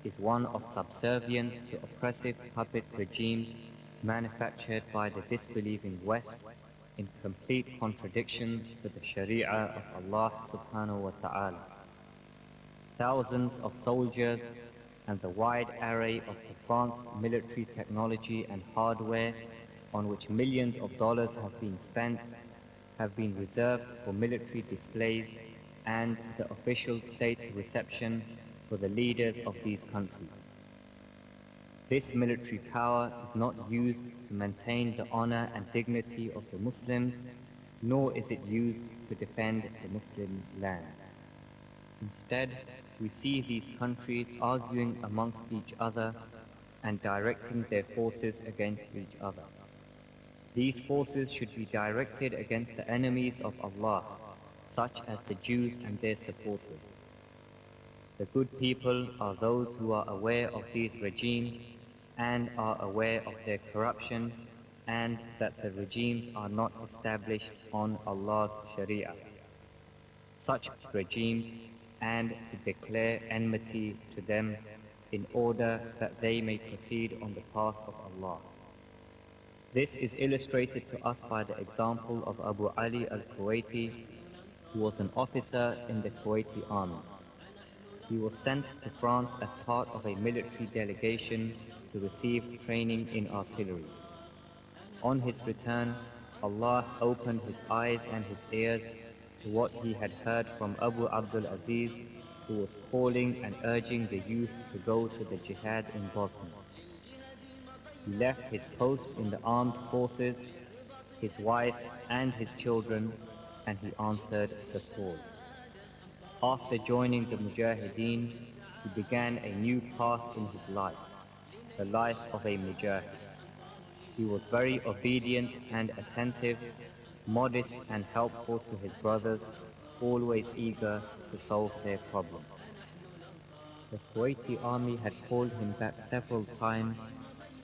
S18: is one of subservience to oppressive puppet regimes manufactured by the disbelieving West in complete contradiction to the Sharia of Allah subhanahu wa ta'ala. Thousands of soldiers and the wide array of advanced military technology and hardware on which millions of dollars have been spent have been reserved for military displays and the official state reception for the leaders of these countries. This military power is not used to maintain the honor and dignity of the Muslims, nor is it used to defend the Muslim land. Instead, we see these countries arguing amongst each other and directing their forces against each other. These forces should be directed against the enemies of Allah, such as the Jews and their supporters. The good people are those who are aware of these regimes and are aware of their corruption and that the regimes are not established on Allah's Sharia. Such regimes and to declare enmity to them in order that they may proceed on the path of Allah. This is illustrated to us by the example of Abu Ali al-Kuwaiti, who was an officer in the Kuwaiti army. He was sent to France as part of a military delegation to receive training in artillery. On his return, Allah opened his eyes and his ears to what he had heard from Abu Abdul Aziz, who was calling and urging the youth to go to the jihad in Bosnia. He left his post in the armed forces, his wife and his children, and he answered the call. After joining the Mujahideen, he began a new path in his life, the life of a Mujahid. He was very obedient and attentive, modest and helpful to his brothers, always eager to solve their problems. The Kuwaiti army had called him back several times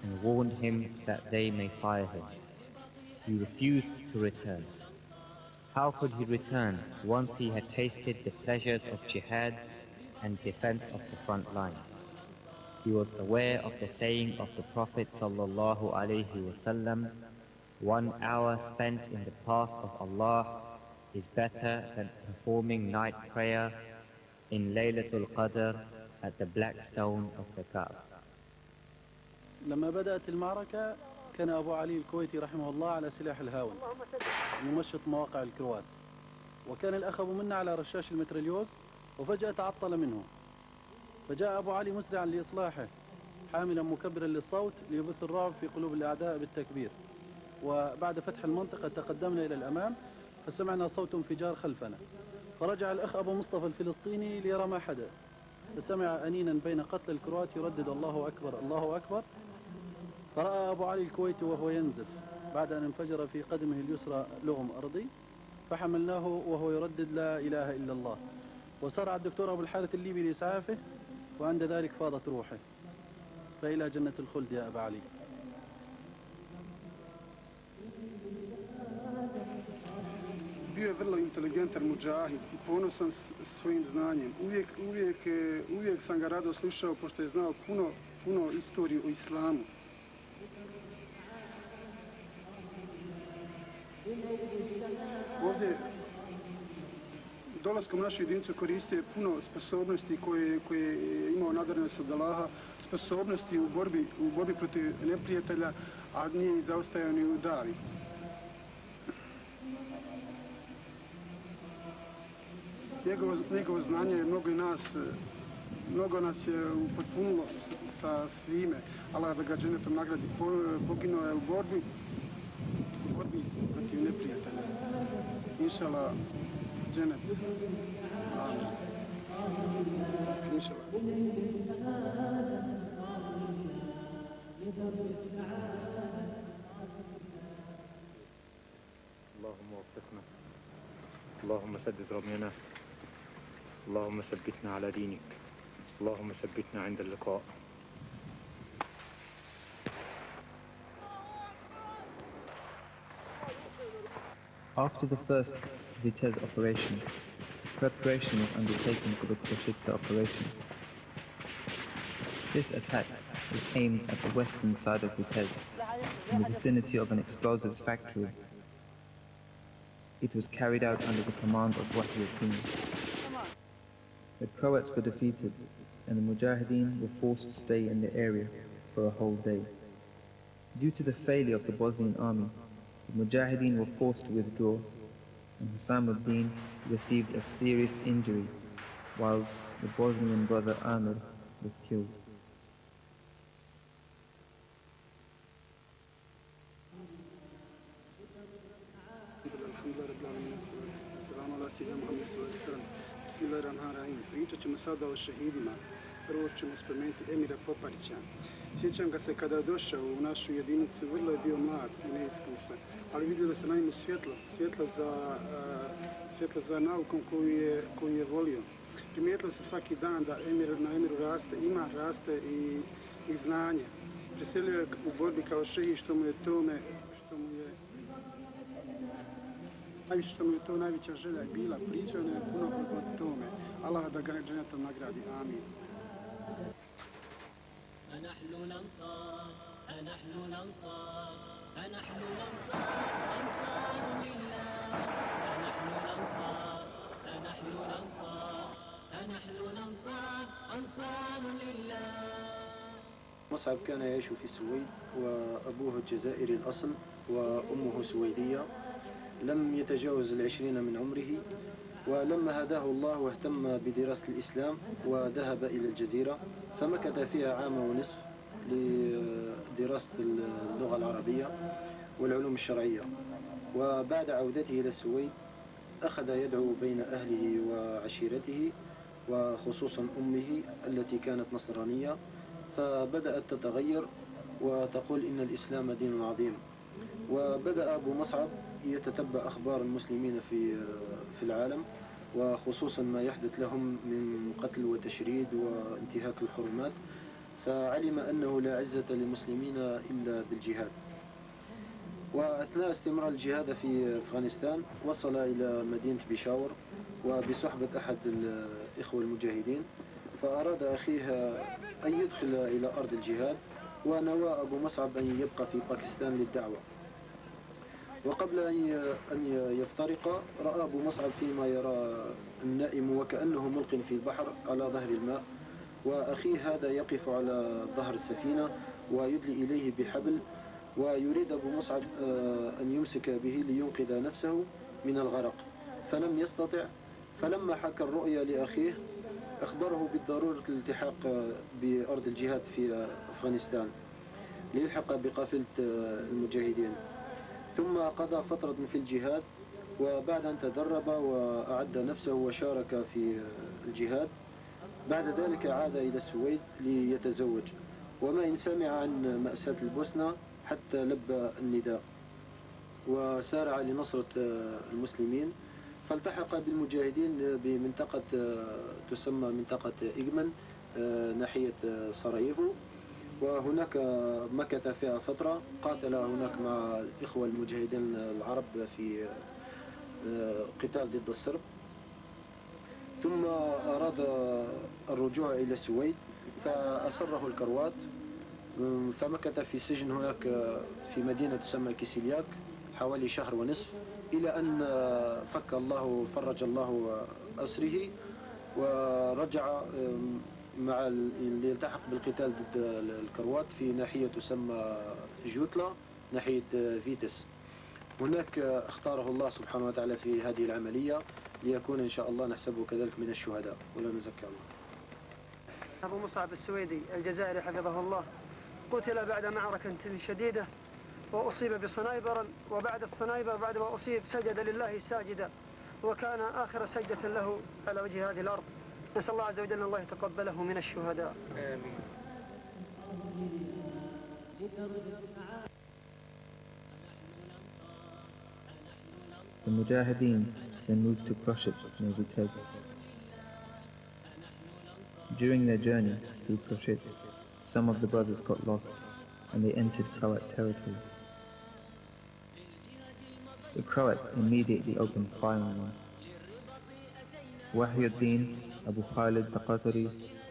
S18: and warned him that they may fire him. He refused to return. How could he return once he had tasted the pleasures of jihad and defense of the front line? He was aware of the saying of the Prophet sallallahu alaihi wasallam, 1 hour spent in the path of Allah is better than performing night prayer in Laylatul Qadr at the black stone of the Kaaba.
S9: لما بدأت المعركة كان أبو علي الكويتي رحمه الله على سلاح الهاون يمشط مواقع الكروات، وكان الأخ أبو منا على رشاش المتريليوز، وفجأة تعطل منه، فجاء أبو علي مسرعا لإصلاحه حاملا مكبرا للصوت ليبث الرعب في قلوب الأعداء بالتكبير. وبعد فتح المنطقة تقدمنا إلى الأمام فسمعنا صوت انفجار خلفنا، فرجع الأخ أبو مصطفى الفلسطيني ليرى ما حدث، فسمع أنينا بين قتل الكروات يردد الله أكبر الله أكبر، فرأى أبو علي الكويتي وهو ينزف بعد أن انفجر في قدمه اليسرى لغم أرضي، فحملناه وهو يردد لا إله إلا الله، وسرع الدكتور أبو الحارث الليبي لإسعافه، وعند ذلك فاضت روحه، فإلى جنة الخلد يا أبا علي.
S11: Bio je vrlo inteligentan mudžahid i ponosan svojim znanjem. Uvijek sam ga rado slušao pošto je znao puno istoriju o islamu. Ovdje dolaskom našu jedinicu koristio puno sposobnosti koje je imao nadarnost od Allaha, sposobnosti u borbi protiv neprijatelja, a nije zaostajao ni u davi. Njegovo znanje je mnogo nas je upotpunilo sa svime. Allah da ga dženetom nagradi. Poginuo je u borbi protiv neprijatelja. Inšala dženet. Amin. Inšala.
S23: اللهم وفقنا، اللهم سدد رمينا، اللهم ثبتنا على دينك، اللهم ثبتنا عند اللقاء.
S8: After the first Vitez operation, preparation was undertaken for the Koshitsa operation. This attack was aimed at the western side of Vitez, in the vicinity of an explosives factory. It was carried out under the command of Wahyi al-Din. The Croats were defeated, and the Mujahideen were forced to stay in the area for a whole day. Due to the failure of the Bosnian army, the Mujahideen were forced to withdraw, and Hussam al-Din received a serious injury, whilst the Bosnian brother Amir was killed.
S11: بسم الله الرحمن Bismillahirrahmanirrahim. Pričat ćemo sada o šehidima. Prvo ćemo spomenuti Emira Poparića. Sjećam ga se kada je došao u našu jedinicu, vrlo je bio mlad i neiskusan, ali vidjelo se na njemu svjetlo za naukom koju je volio. Primijetilo se svaki dan da na Emiru raste i znanje. Preselio je u borbi kao šehid, što mu je to najveća želja bila. Pričao je puno o tome. Allah da ga džennetom nagradi. Amin.
S3: فنحن الأنصار فنحن الأنصار فنحن الأنصار أنصار لله فنحن الأنصار فنحن الأنصار فنحن الأنصار أنصار لله.
S12: مصعب كان يعيش في السويد وأبوه جزائري الأصل وأمه سويدية. لم يتجاوز 20 من عمره، ولما هداه الله واهتم بدراسة الإسلام وذهب إلى الجزيرة فمكث فيها عام ونصف لدراسة اللغة العربية والعلوم الشرعية. وبعد عودته إلى السويد أخذ يدعو بين أهله وعشيرته وخصوصا أمه التي كانت نصرانية، فبدأت تتغير وتقول إن الإسلام دين عظيم. وبدأ أبو مصعب يتتبع أخبار المسلمين في العالم، وخصوصا ما يحدث لهم من قتل وتشريد وانتهاك الحرمات، فعلم أنه لا عزة للمسلمين إلا بالجهاد. وأثناء استمرار الجهاد في أفغانستان وصل إلى مدينة بيشاور وبصحبة أحد الإخوة المجاهدين، فأراد أخيه أن يدخل إلى أرض الجهاد، ونوى أبو مصعب أن يبقى في باكستان للدعوة. وقبل أن يفترق رأى أبو مصعب فيما يرى النائم وكأنه ملق في البحر على ظهر الماء، وأخيه هذا يقف على ظهر السفينة ويدلي إليه بحبل، ويريد أبو مصعب أن يمسك به لينقذ نفسه من الغرق، فلم يستطع. فلما حكى الرؤيا لأخيه أخبره بالضرورة الالتحاق بأرض الجهاد في أفغانستان ليلحق بقافلة المجاهدين. ثم قضى فترة في الجهاد، وبعد أن تدرب وأعد نفسه وشارك في الجهاد بعد ذلك عاد إلى السويد ليتزوج، وما إن سمع عن مأساة البوسنة حتى لبى النداء وسارع لنصرة المسلمين، فالتحق بالمجاهدين بمنطقة تسمى منطقة إجمن ناحية سراييفو، وهناك مكث فيها فترة، قاتل هناك مع الإخوة المجاهدين العرب في قتال ضد الصرب. ثم أراد الرجوع إلى السويد فأسره الكروات، فمكث في سجن هناك في مدينة تسمى كيسيلياك حوالي شهر ونصف، إلى أن فرج الله أسره ورجع مع ليلتحق بالقتال ضد الكروات في ناحية تسمى جوتلا ناحية فيتس. هناك اختاره الله سبحانه وتعالى في هذه العملية ليكون إن شاء الله نحسبه كذلك من الشهداء ولا نزكى الله.
S13: أبو مصعب السويدي الجزائري حفظه الله قتل بعد معركة شديدة وأصيب بصنايبر، وبعد الصنايبر بعد ما أصيب سجد لله ساجدا، وكان آخر سجدة له على وجه هذه الأرض. نسأل الله عز وجل أن الله يتقبله من الشهداء. آمين.
S8: The Mujahideen then moved to Prushit near Vitez. During their journey through Prushit, some of the brothers got lost and they entered Croat territory. The Croats immediately opened fire on them. Wahyuddin, Abu Khalid Taqatari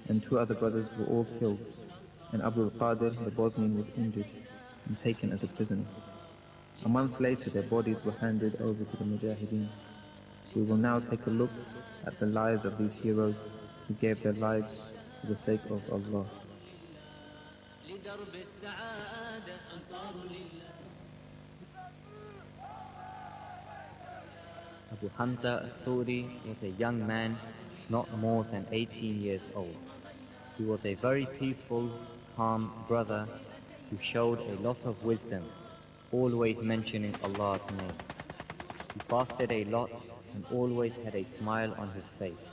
S8: and 2 other brothers were all killed, and Abu al-Qadir the Bosnian was injured and taken as a prisoner. A month later their bodies were handed over to the Mujahideen. We will now take a look at the lives of these heroes who gave their lives for the sake of Allah.
S18: Abu Hamza al-Suri was a young man not more than 18 years old. He was a very peaceful, calm brother who showed a lot of wisdom, always mentioning Allah's name. He fasted a lot and always had a smile on his face.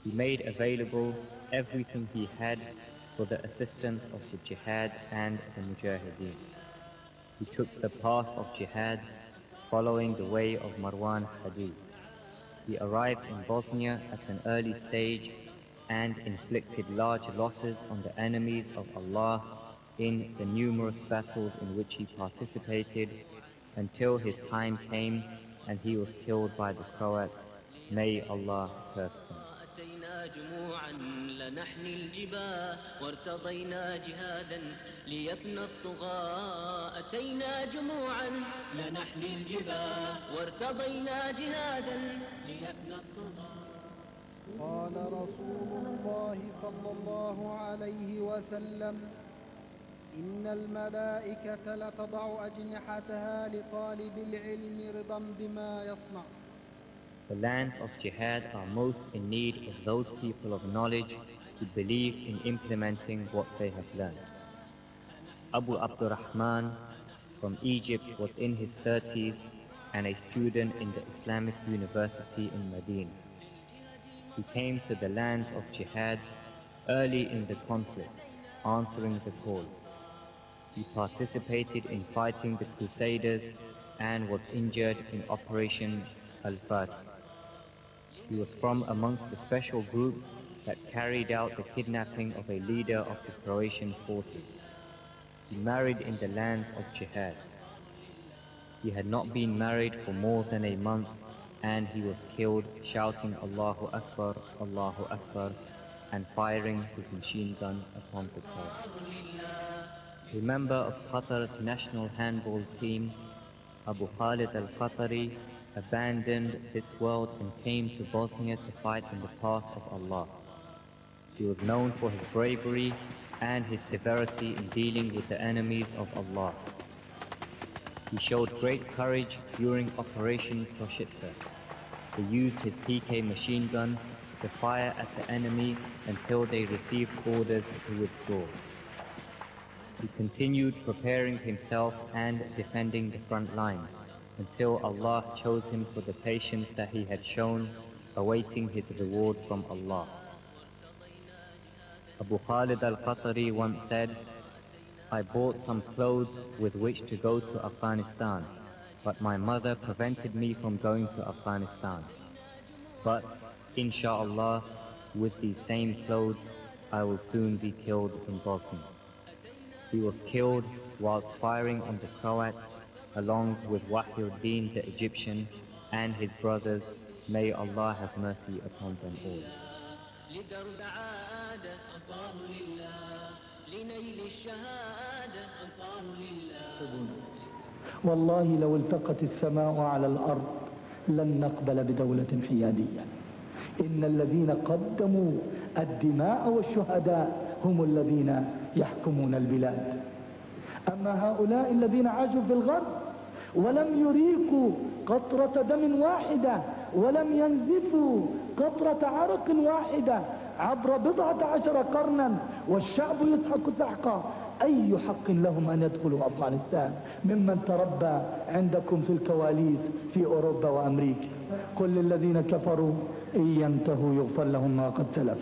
S18: He made available everything he had for the assistance of the jihad and the mujahideen. He took the path of jihad, following the way of Marwan Hadid. He arrived in Bosnia at an early stage and inflicted large losses on the enemies of Allah in the numerous battles in which he participated until his time came and he was killed by the Croats. May Allah curse them.
S3: أتينا جموعا لنحني الجباه وارتضينا جهادا ليفنى الطغاة أتينا جموعا لنحني الجباه وارتضينا جهادا ليفنى الطغاة.
S10: قال رسول الله صلى الله عليه وسلم إن الملائكة لتضع أجنحتها لطالب العلم رضا بما يصنع.
S18: The lands of jihad are most in need of those people of knowledge who believe in implementing what they have learned. Abu Abdurrahman from Egypt was in his 30s and a student in the Islamic University in Medina. He came to the lands of jihad early in the conflict, answering the call. He participated in fighting the Crusaders and was injured in Operation Al-Fatih. He was from amongst the special group that carried out the kidnapping of a leader of the Croatian forces. He married in the lands of jihad. He had not been married for more than a month and he was killed shouting Allahu Akbar, Allahu Akbar and firing his machine gun upon the crowd. A member of Qatar's national handball team, Abu Khalid al-Qatari, abandoned this world and came to Bosnia to fight in the path of Allah. He was known for his bravery and his severity in dealing with the enemies of Allah. He showed great courage during Operation Koshitsa. He used his PK machine gun to fire at the enemy until they received orders to withdraw. He continued preparing himself and defending the front line until Allah chose him for the patience that he had shown, awaiting his reward from Allah. Abu Khalid al-Qatari once said, I bought some clothes with which to go to Afghanistan, but my mother prevented me from going to Afghanistan. But, inshallah, with these same clothes, I will soon be killed in Bosnia. He was killed whilst firing on the Croats, along with Wahyuddin the Egyptian and his brothers. May Allah have mercy upon them all.
S14: والله لو التقت السماء على الأرض لن نقبل بدولة حيادية. إن الذين قدموا الدماء والشهداء هم الذين يحكمون البلاد. أما هؤلاء الذين عاشوا في الغرب ولم يريقوا قطرة دم واحدة ولم ينزفوا قطرة عرق واحدة عبر 11 قرنا والشعب يسحق سحقا، أي حق لهم أن يدخلوا أفغانستان ممن تربى عندكم في الكواليس في أوروبا وأمريكا؟ قل للذين كفروا إن ينتهوا يغفر لهم ما قد سلف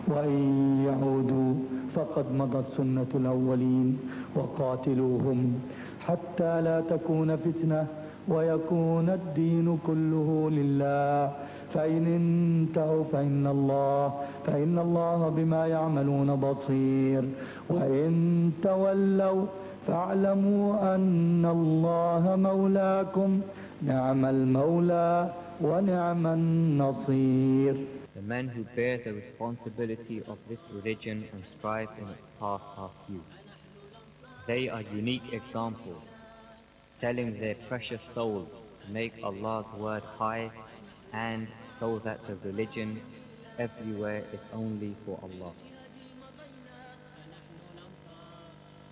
S14: وإن يعودوا فقد مضت سنة الأولين وقاتلوهم حتى لا تكون فتنة ويكون الدين كله لله فإن انتهوا فإن الله بما يعملون بصير وإن تولوا فاعلموا أن الله مولاكم نعم المولى ونعم النصير.
S18: The men who bear the responsibility of this religion and strive in its path are few. They are unique examples, selling their precious souls to make Allah's word high and so that the religion everywhere is only for Allah.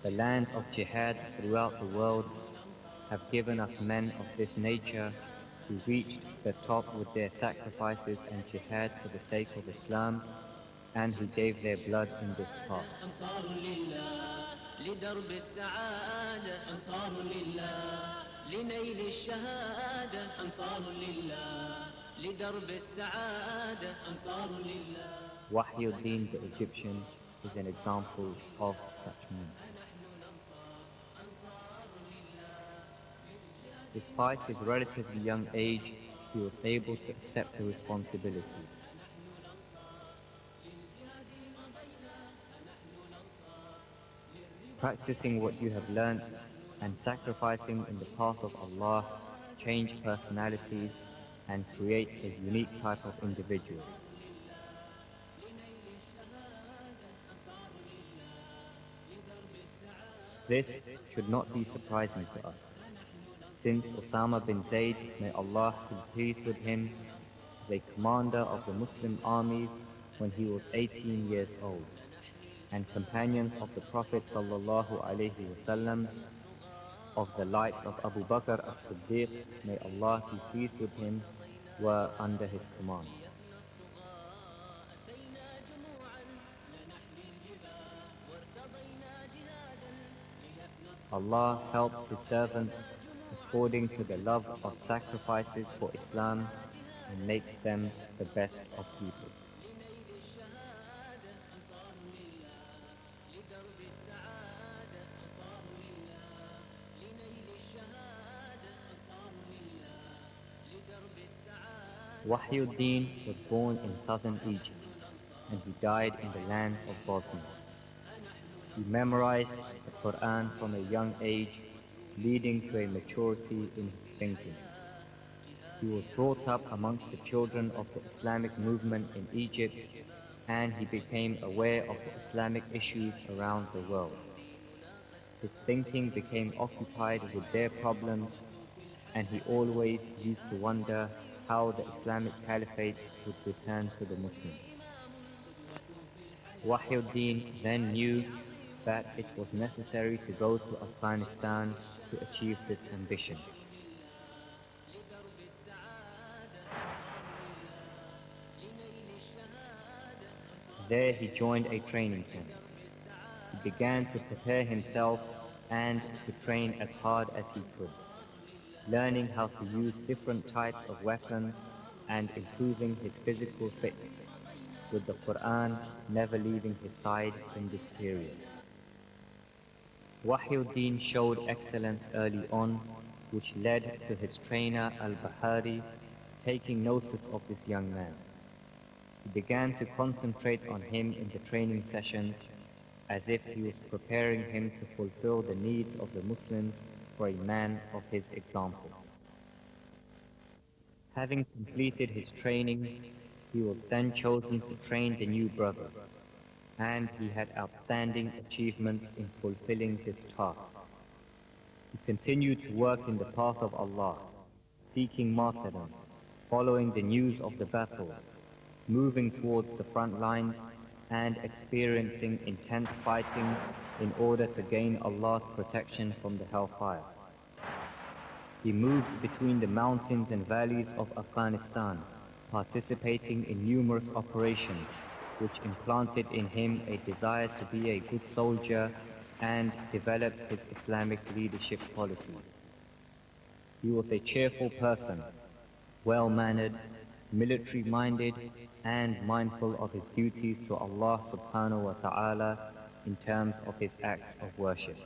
S18: The lands of jihad throughout the world have given us men of this nature who reached the top with their sacrifices and jihad for the sake of Islam and who gave their blood in this path.
S3: لدرب السعادة أنصار لله لنيل الشهادة أنصار لله لدرب السعادة أنصار لله
S18: Wahyuddin the Egyptian is an example of such men. Despite his relatively young age, he was able to accept the responsibilities. Practicing what you have learnt and sacrificing in the path of Allah change personalities and create a unique type of individual. This should not be surprising to us, since Osama bin Zayd, may Allah be pleased with him, was a commander of the Muslim armies when he was 18 years old, and companions of the Prophet ﷺ, of the likes of Abu Bakr as-Siddiq, may Allah be pleased with him, were under his command. Allah helps His servants according to the love of sacrifices for Islam and makes them the best of people. Wahyuddin was born in southern Egypt and he died in the land of Bosnia. He memorized the Quran from a young age, leading to a maturity in his thinking. He was brought up amongst the children of the Islamic movement in Egypt, and he became aware of the Islamic issues around the world. His thinking became occupied with their problems, and he always used to wonder how the Islamic Caliphate would return to the Muslims. Wahyuddin then knew that it was necessary to go to Afghanistan to achieve this ambition. There he joined a training camp. He began to prepare himself and to train as hard as he could, learning how to use different types of weapons and improving his physical fitness, with the Quran never leaving his side in this period. Wahyuddin showed excellence early on, which led to his trainer Al-Bahari taking notice of this young man. He began to concentrate on him in the training sessions as if he was preparing him to fulfill the needs of the Muslims for a man of his example. Having completed his training, he was then chosen to train the new brother, and he had outstanding achievements in fulfilling this task. He continued to work in the path of Allah, seeking martyrdom, following the news of the battle, moving towards the front lines, and experiencing intense fighting in order to gain Allah's protection from the hellfire. He moved between the mountains and valleys of Afghanistan, participating in numerous operations, which implanted in him a desire to be a good soldier and developed his Islamic leadership qualities. He was a cheerful person, well-mannered, military-minded, and mindful of his duties to Allah subhanahu wa ta'ala in terms of his acts of worship.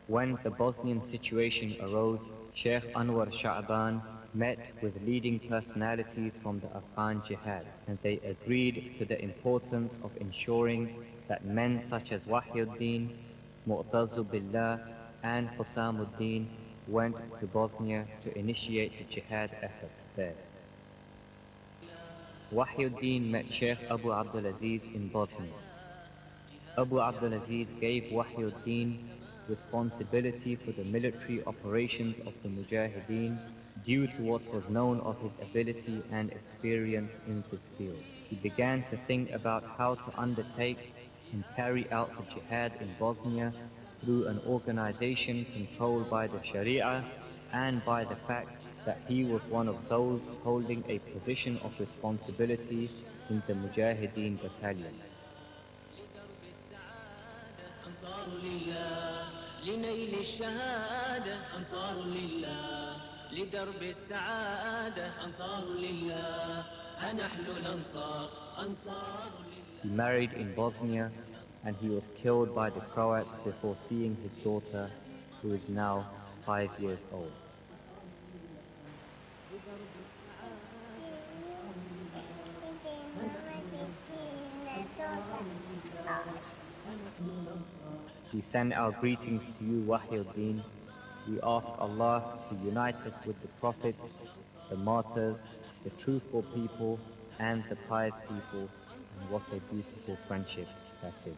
S18: When the Bosnian situation arose, Sheikh Anwar Sha'ban met with leading personalities from the Afghan Jihad, and they agreed to the importance of ensuring that men such as Wahyuddin, Mu'tazu Billah, and Husamuddin went to Bosnia to initiate the jihad efforts there. Wahyuddin met Sheikh Abu Abdulaziz in Bosnia. Abu Abdulaziz gave Wahyuddin responsibility for the military operations of the Mujahideen due to what was known of his ability and experience in this field. He began to think about how to undertake and carry out the jihad in Bosnia through an organization controlled by the Sharia and by the fact that he was one of those holding a position of responsibility in the Mujahideen battalion.
S3: لنيل الشهادة أنصار لله لدرب السعادة أنصار لله نحن الأنصار أنصار لله.
S18: He married in Bosnia and he was killed by the Croats before seeing his daughter, who is now 5 years old. We send our greetings to you, Wahyuddin. We ask Allah to unite us with the prophets, the martyrs, the truthful people, and the pious people, and what a beautiful friendship that is.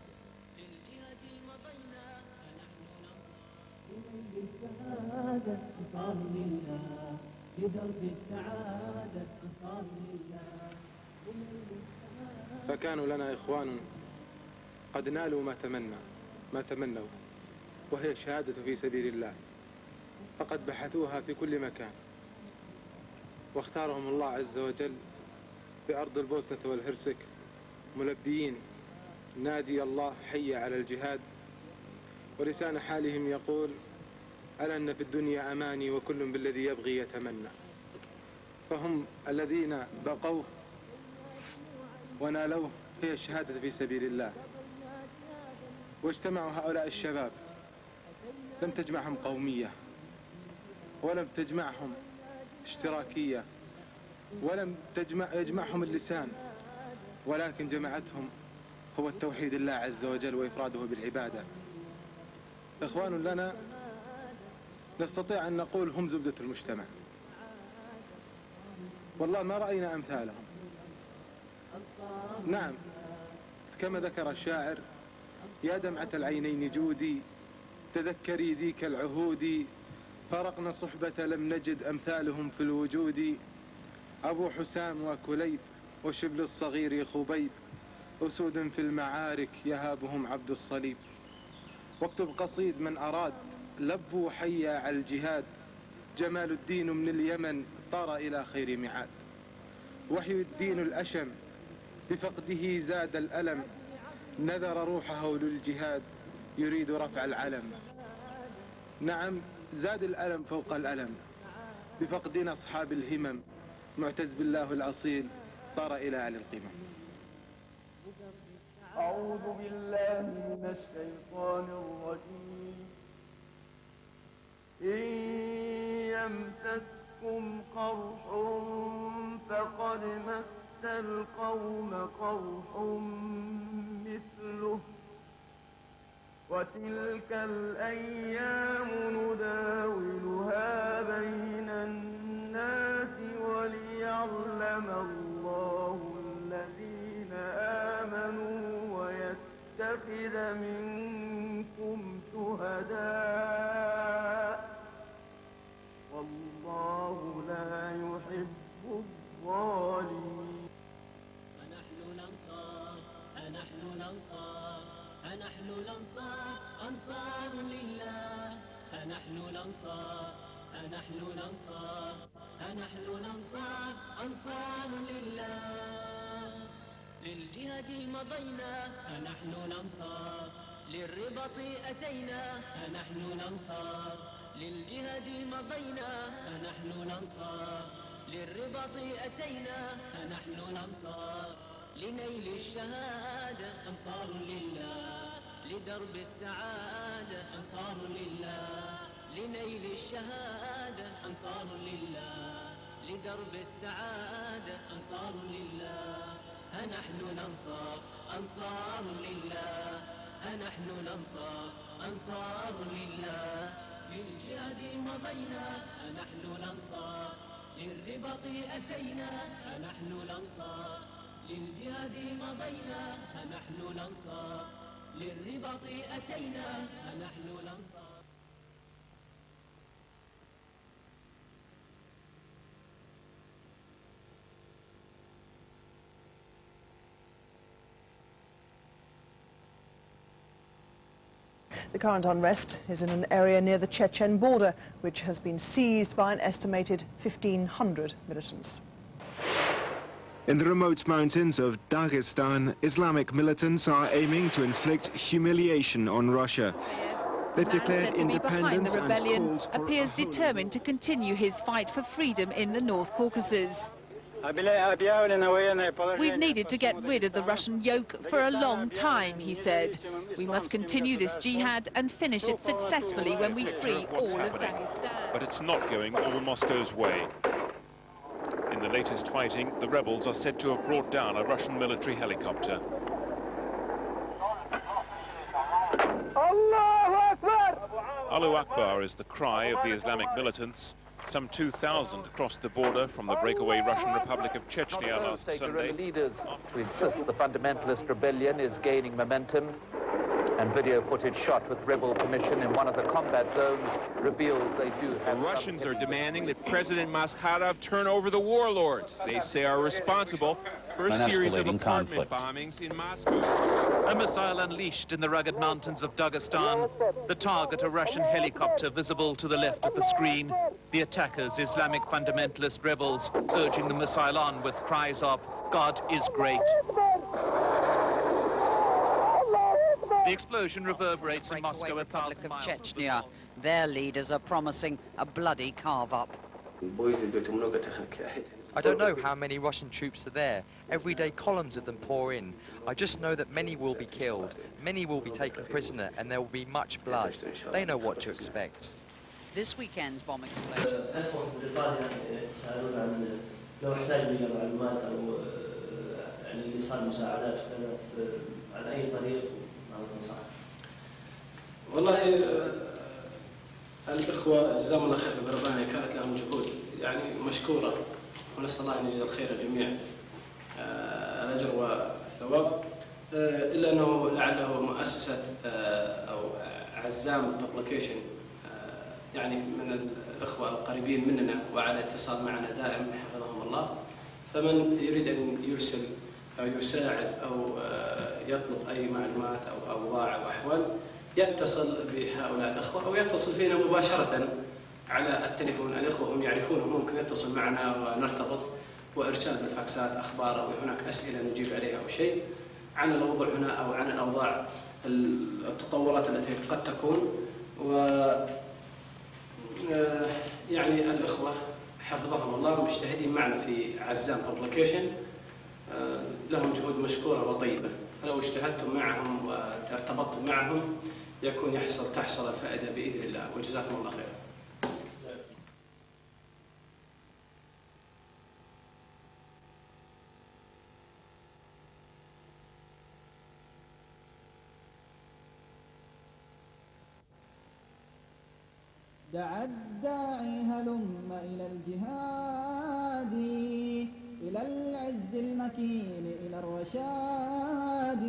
S5: فكانوا لنا إخوان قد نالوا ما تمنوا وهي الشهادة في سبيل الله، فقد بحثوها في كل مكان، واختارهم الله عز وجل في أرض البوسنة والهرسك ملبيين نادي الله حي على الجهاد، ولسان حالهم يقول ألا أن في الدنيا أماني وكل بالذي يبغي يتمنى. فهم الذين بقوا ونالوه هي الشهادة في سبيل الله. واجتمعوا هؤلاء الشباب، لم تجمعهم قومية ولم تجمعهم اشتراكية ولم يجمعهم اللسان، ولكن جمعتهم هو التوحيد الله عز وجل وإفراده بالعبادة. إخوان لنا نستطيع أن نقول هم زبدة المجتمع، والله ما رأينا أمثالهم. نعم، كما ذكر الشاعر: يا دمعة العينين جودي تذكري ذيك العهود، فرقنا صحبة لم نجد أمثالهم في الوجود. أبو حسام وكليب وشبل الصغير خبيب، أسود في المعارك يهابهم عبد الصليب. واكتب قصيد من أراد لبوا حيا على الجهاد، جمال الدين من اليمن طار إلى خير معاد. وحي الدين الأشم بفقده زاد الألم، نذر روحه للجهاد يريد رفع العلم. نعم، زاد الألم فوق الألم بفقدنا أصحاب الهمم، معتز بالله الأصيل طار إلى أعلى القمم.
S7: أعوذ بالله من الشيطان الرجيم. إن يمسسكم قرح فقد مس القوم قرح مثله، وتلك الأيام نداولها بين الناس وليعلم الله الذين آمنوا ويتخذ منكم شهداء، والله لا يحب الظالمين.
S3: فنحن الأنصار فنحن الأنصار فنحن الأنصار أنصار لله. فنحن الأنصار فنحن الأنصار فنحن الأنصار أنصار لله. للجهاد مضينا فنحن الأنصار، للرباط أتينا فنحن الأنصار. للجهاد مضينا فنحن الأنصار، للرباط أتينا فنحن الأنصار. لنيل الشهادة أنصار لله، لدرب السعادة أنصار لله. لنيل الشهادة أنصار لله، لدرب السعادة أنصار لله. فنحن الأنصار أنصار لله، فنحن الأنصار أنصار لله. للجهاد مضينا فنحن الأنصار، للرباط أتينا فنحن الأنصار. للجهاد مضينا فنحن الأنصار، للرباط أتينا فنحن الأنصار.
S15: The current unrest is in an area near the Chechen border, which has been seized by an estimated 1,500 militants.
S16: In the remote mountains of Dagestan, Islamic militants are aiming to inflict humiliation on Russia. They've
S15: Man
S16: declared
S15: said to be behind
S16: independence
S15: the
S16: and
S15: rebellion
S16: called for
S15: appears determined to continue his fight for freedom in the North Caucasus. We've needed to get rid of the Russian yoke for a long time, he said. We must continue this jihad and finish it successfully when we free all of Dagestan.
S17: But it's not going all Moscow's way. In the latest fighting, the rebels are said to have brought down a Russian military helicopter. Allahu Akbar is the cry of the Islamic militants. Some 2,000 crossed the border from the breakaway Russian Republic of Chechnya last Sunday.
S19: Leaders to insist the fundamentalist rebellion is gaining momentum, and video footage shot with rebel permission in one of the combat zones reveals they do have.
S20: The Russians are demanding that President Maskharov turn over the warlords they say are responsible for a series of apartment bombings in Moscow.
S24: A missile unleashed in the rugged mountains of Dagestan. The target, a Russian helicopter visible to the left of the screen. The attackers, Islamic fundamentalist rebels, urging the missile on with cries of, "God is great." The explosion reverberates in Moscow,
S25: Republic of Chechnya. Their leaders are promising a bloody carve-up.
S26: I don't know how many Russian troops are there. Every day columns of them pour in. I just know that many will be killed, many will be taken prisoner, and there will be much blood. They know what to expect.
S25: This weekend's bomb explosion.
S12: والله الإخوة جزاهم الله خير بربانيا كانت لهم جهود يعني مشكورة، ونسأل الله أن يجزي الخير الجميع الأجر والثواب، إلا أنه لعله مؤسسة أو عزام ببليكيشن يعني من الإخوة القريبين مننا وعلى اتصال معنا دائم حفظهم الله، فمن يريد أن يرسل أو يساعد أو يطلب أي معلومات أو أوضاع أو أحوال يتصل بهؤلاء الأخوة أو يتصل فينا مباشرة على التليفون. الأخوة هم يعرفونهم، ممكن يتصل معنا ونرتبط وإرسال بالفاكسات أخبار أو هناك أسئلة نجيب عليها أو شيء عن الوضع هنا أو عن الأوضاع التطورات التي قد تكون. و يعني الأخوة حفظهم الله مجتهدين معنا في عزام ببليكيشن، لهم جهود مشكورة وطيبة، فلو اجتهدتم معهم وارتبطتم معهم يكون تحصل الفائدة بإذن الله، وجزاكم الله خير.
S27: دعا الداعي هلم إلى الجهاد، إلى العز المكين، إلى الرشاد.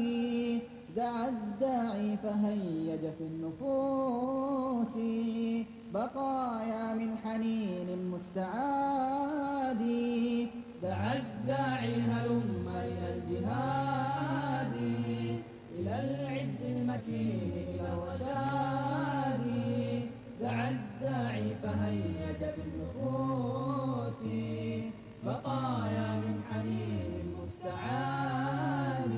S27: دعا الداعي فهيج في النفوس بقايا من حنين مستعاد. دعا الداعي هلم إلى الجهاد، إلى العز المكين، إلى الرشاد. دعا الداعي فهيج في النفوس بقايا من حنين مستعاد.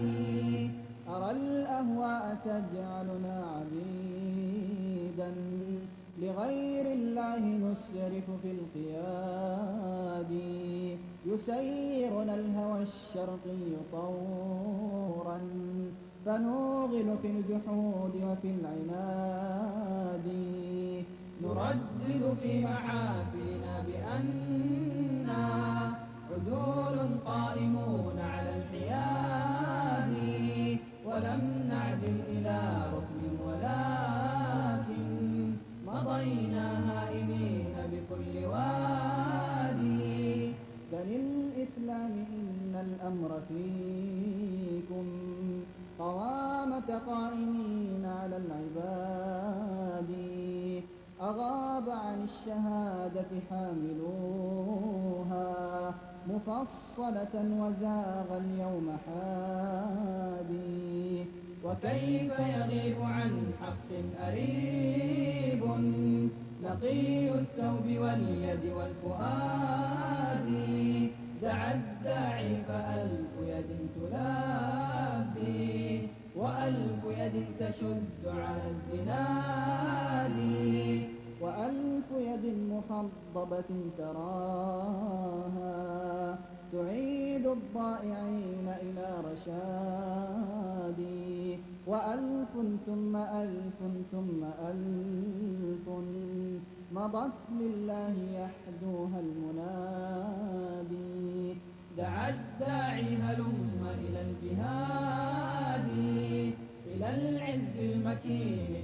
S27: أرى الأهواء تجعلنا عبيدا لغير الله نسرف في القياد. يسيرنا الهوى الشرقي طورا فنوغل في الجحود وفي العناد. نردد في محافلنا بأننا عدول قائمون على الحياد. ولم نعدل إلى ركن ولكن مضينا هائمين بكل وادي. بني الإسلام إن الأمر فيكم قوامة قائمين على العباد. أغاب عن الشهادة حاملوها مفصلة وزاغ اليوم حادي. وكيف يغيب عن حق أريب نقي الثوب واليد والفؤاد. دعا الداعي فألف يد تلبي وألف يد تشد على الزناد. تراها تعيد الضائعين إلى رشاد وألف ثم ألف ثم ألف مضت لله يحدوها المنادي دعا الداعي هلم إلى الجهاد إلى العز المكين